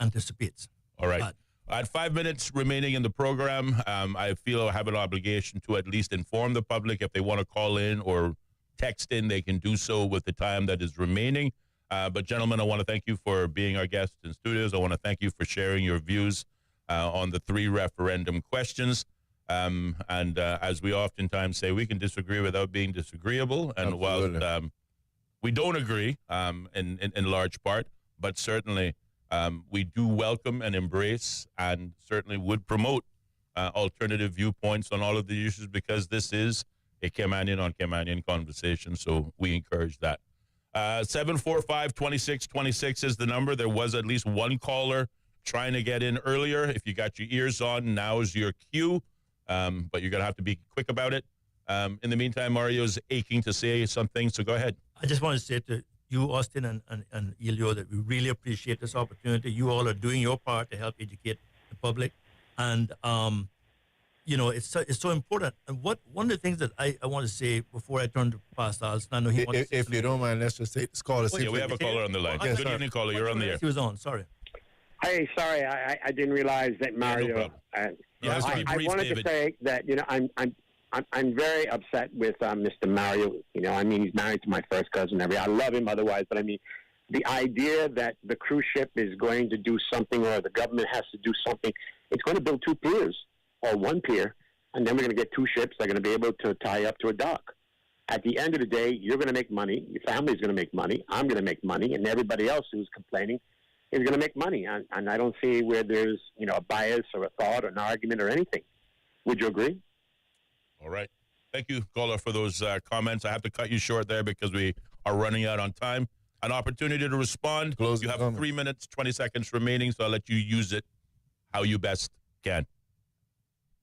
anticipates. All right. At 5 minutes remaining in the program, I feel I have an obligation to at least inform the public. If they want to call in or text in, they can do so with the time that is remaining. But gentlemen, I want to thank you for being our guests in studios. I want to thank you for sharing your views on the 3 referendum questions. And as we oftentimes say, we can disagree without being disagreeable. And Absolutely. while we don't agree in large part, but certainly we do welcome and embrace and certainly would promote alternative viewpoints on all of the issues, because this is a Caymanian on Caymanian conversation. So we encourage that. 745-2626 is the number. There was at least one caller trying to get in earlier. If you got your ears on, now's your cue. But you're going to have to be quick about it. In the meantime, Mario's aching to say something, so go ahead. I just want to say to you, Austin and Ellio, that we really appreciate this opportunity. You all are doing your part to help educate the public. And, it's so important. And one of the things that I want to say before I turn to Pastor Alston, I know he wants to say If you don't mind, let's just take this caller. Yeah, we have a caller on the line. Good evening, caller. You're on the air. He was on, sorry. Hey, sorry, I didn't realize that Mario. Yeah, I wanted to say that I'm very upset with Mr. Mario. He's married to my first cousin. I love him otherwise, but the idea that the cruise ship is going to do something or the government has to do something, it's going to build 2 piers or 1 pier, and then we're going to get 2 ships that are going to be able to tie up to a dock. At the end of the day, you're going to make money. Your family's going to make money. I'm going to make money, and everybody else who's complaining is going to make money. And I don't see where there's a bias or a thought or an argument or anything. Would you agree? All right. Thank you, caller, for those comments. I have to cut you short there because we are running out on time. An opportunity to respond. You have 3 minutes, 20 seconds remaining, so I'll let you use it how you best can.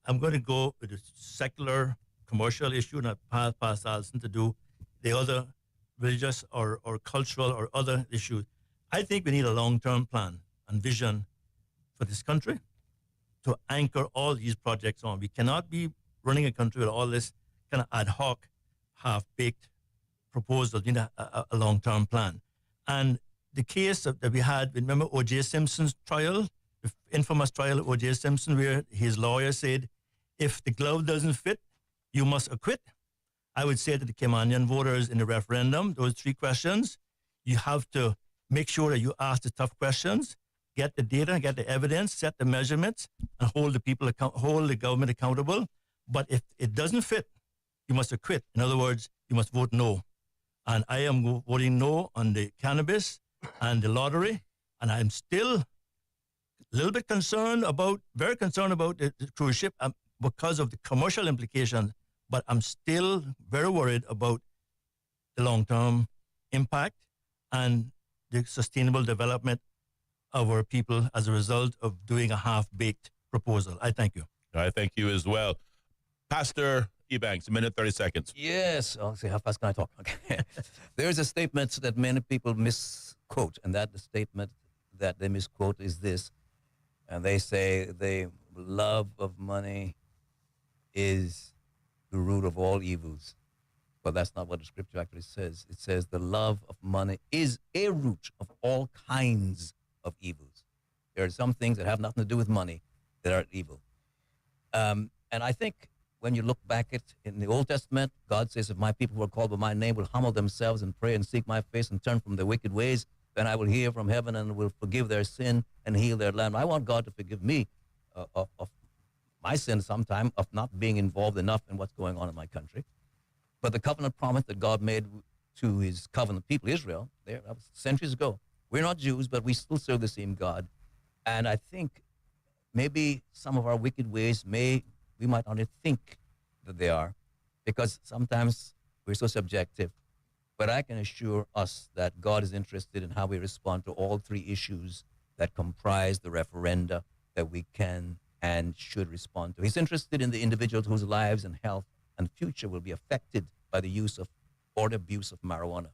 I'm going to go with a secular commercial issue, not Pastor Alston to do the other religious or cultural or other issues. I think we need a long-term plan and vision for this country to anchor all these projects on. We cannot be running a country with all this kind of ad hoc, half-baked proposal. We need a long-term plan. And the case that we had, remember O.J. Simpson's trial, the infamous trial of O.J. Simpson, where his lawyer said, if the glove doesn't fit, you must acquit. I would say to the Caymanian voters in the referendum, those 3 questions, you have to make sure that you ask the tough questions, get the data, get the evidence, set the measurements, and hold the government accountable. But if it doesn't fit, you must acquit. In other words, you must vote no. And I am voting no on the cannabis and the lottery. And I'm still a little bit very concerned about the cruise ship because of the commercial implications. But I'm still very worried about the long-term impact and the sustainable development of our people as a result of doing a half-baked proposal. I thank you. I thank you as well. Pastor Ebanks, a minute, 30 seconds. Yes. I'll see how fast can I talk. Okay. There's a statement that many people misquote, and that the statement that they misquote is this. And they say the love of money is the root of all evils. But that's not what the scripture actually says. It says the love of money is a root of all kinds of evils. There are some things that have nothing to do with money that are evil. And I think when you look back at in the Old Testament, God says, if my people who are called by my name will humble themselves and pray and seek my face and turn from their wicked ways, then I will hear from heaven and will forgive their sin and heal their land. I want God to forgive me of my sin sometime of not being involved enough in what's going on in my country. But the covenant promise that God made to his covenant people, Israel, that was centuries ago. We're not Jews, but we still serve the same God. And I think maybe some of our wicked ways we might not think that they are, because sometimes we're so subjective. But I can assure us that God is interested in how we respond to all three issues that comprise the referenda that we can and should respond to. He's interested in the individuals whose lives and health and future will be affected by the use of or the abuse of marijuana.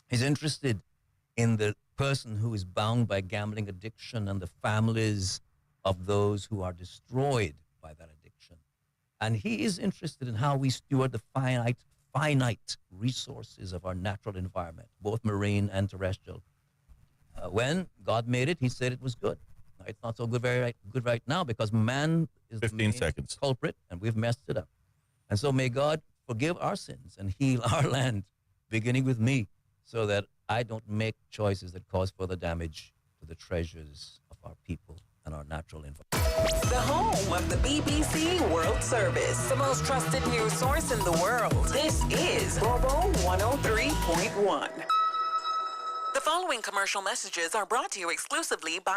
He's interested in the person who is bound by gambling addiction and the families of those who are destroyed by that addiction. And he is interested in how we steward the finite resources of our natural environment, both marine and terrestrial. When God made it, he said it was good. Now, it's not so good right now because man is 15 the main seconds. culprit, and we've messed it up. And so may God forgive our sins and heal our land, beginning with me, so that I don't make choices that cause further damage to the treasures of our people and our natural environment. The home of the BBC World Service, the most trusted news source in the world. This is Bobo 103.1. The following commercial messages are brought to you exclusively by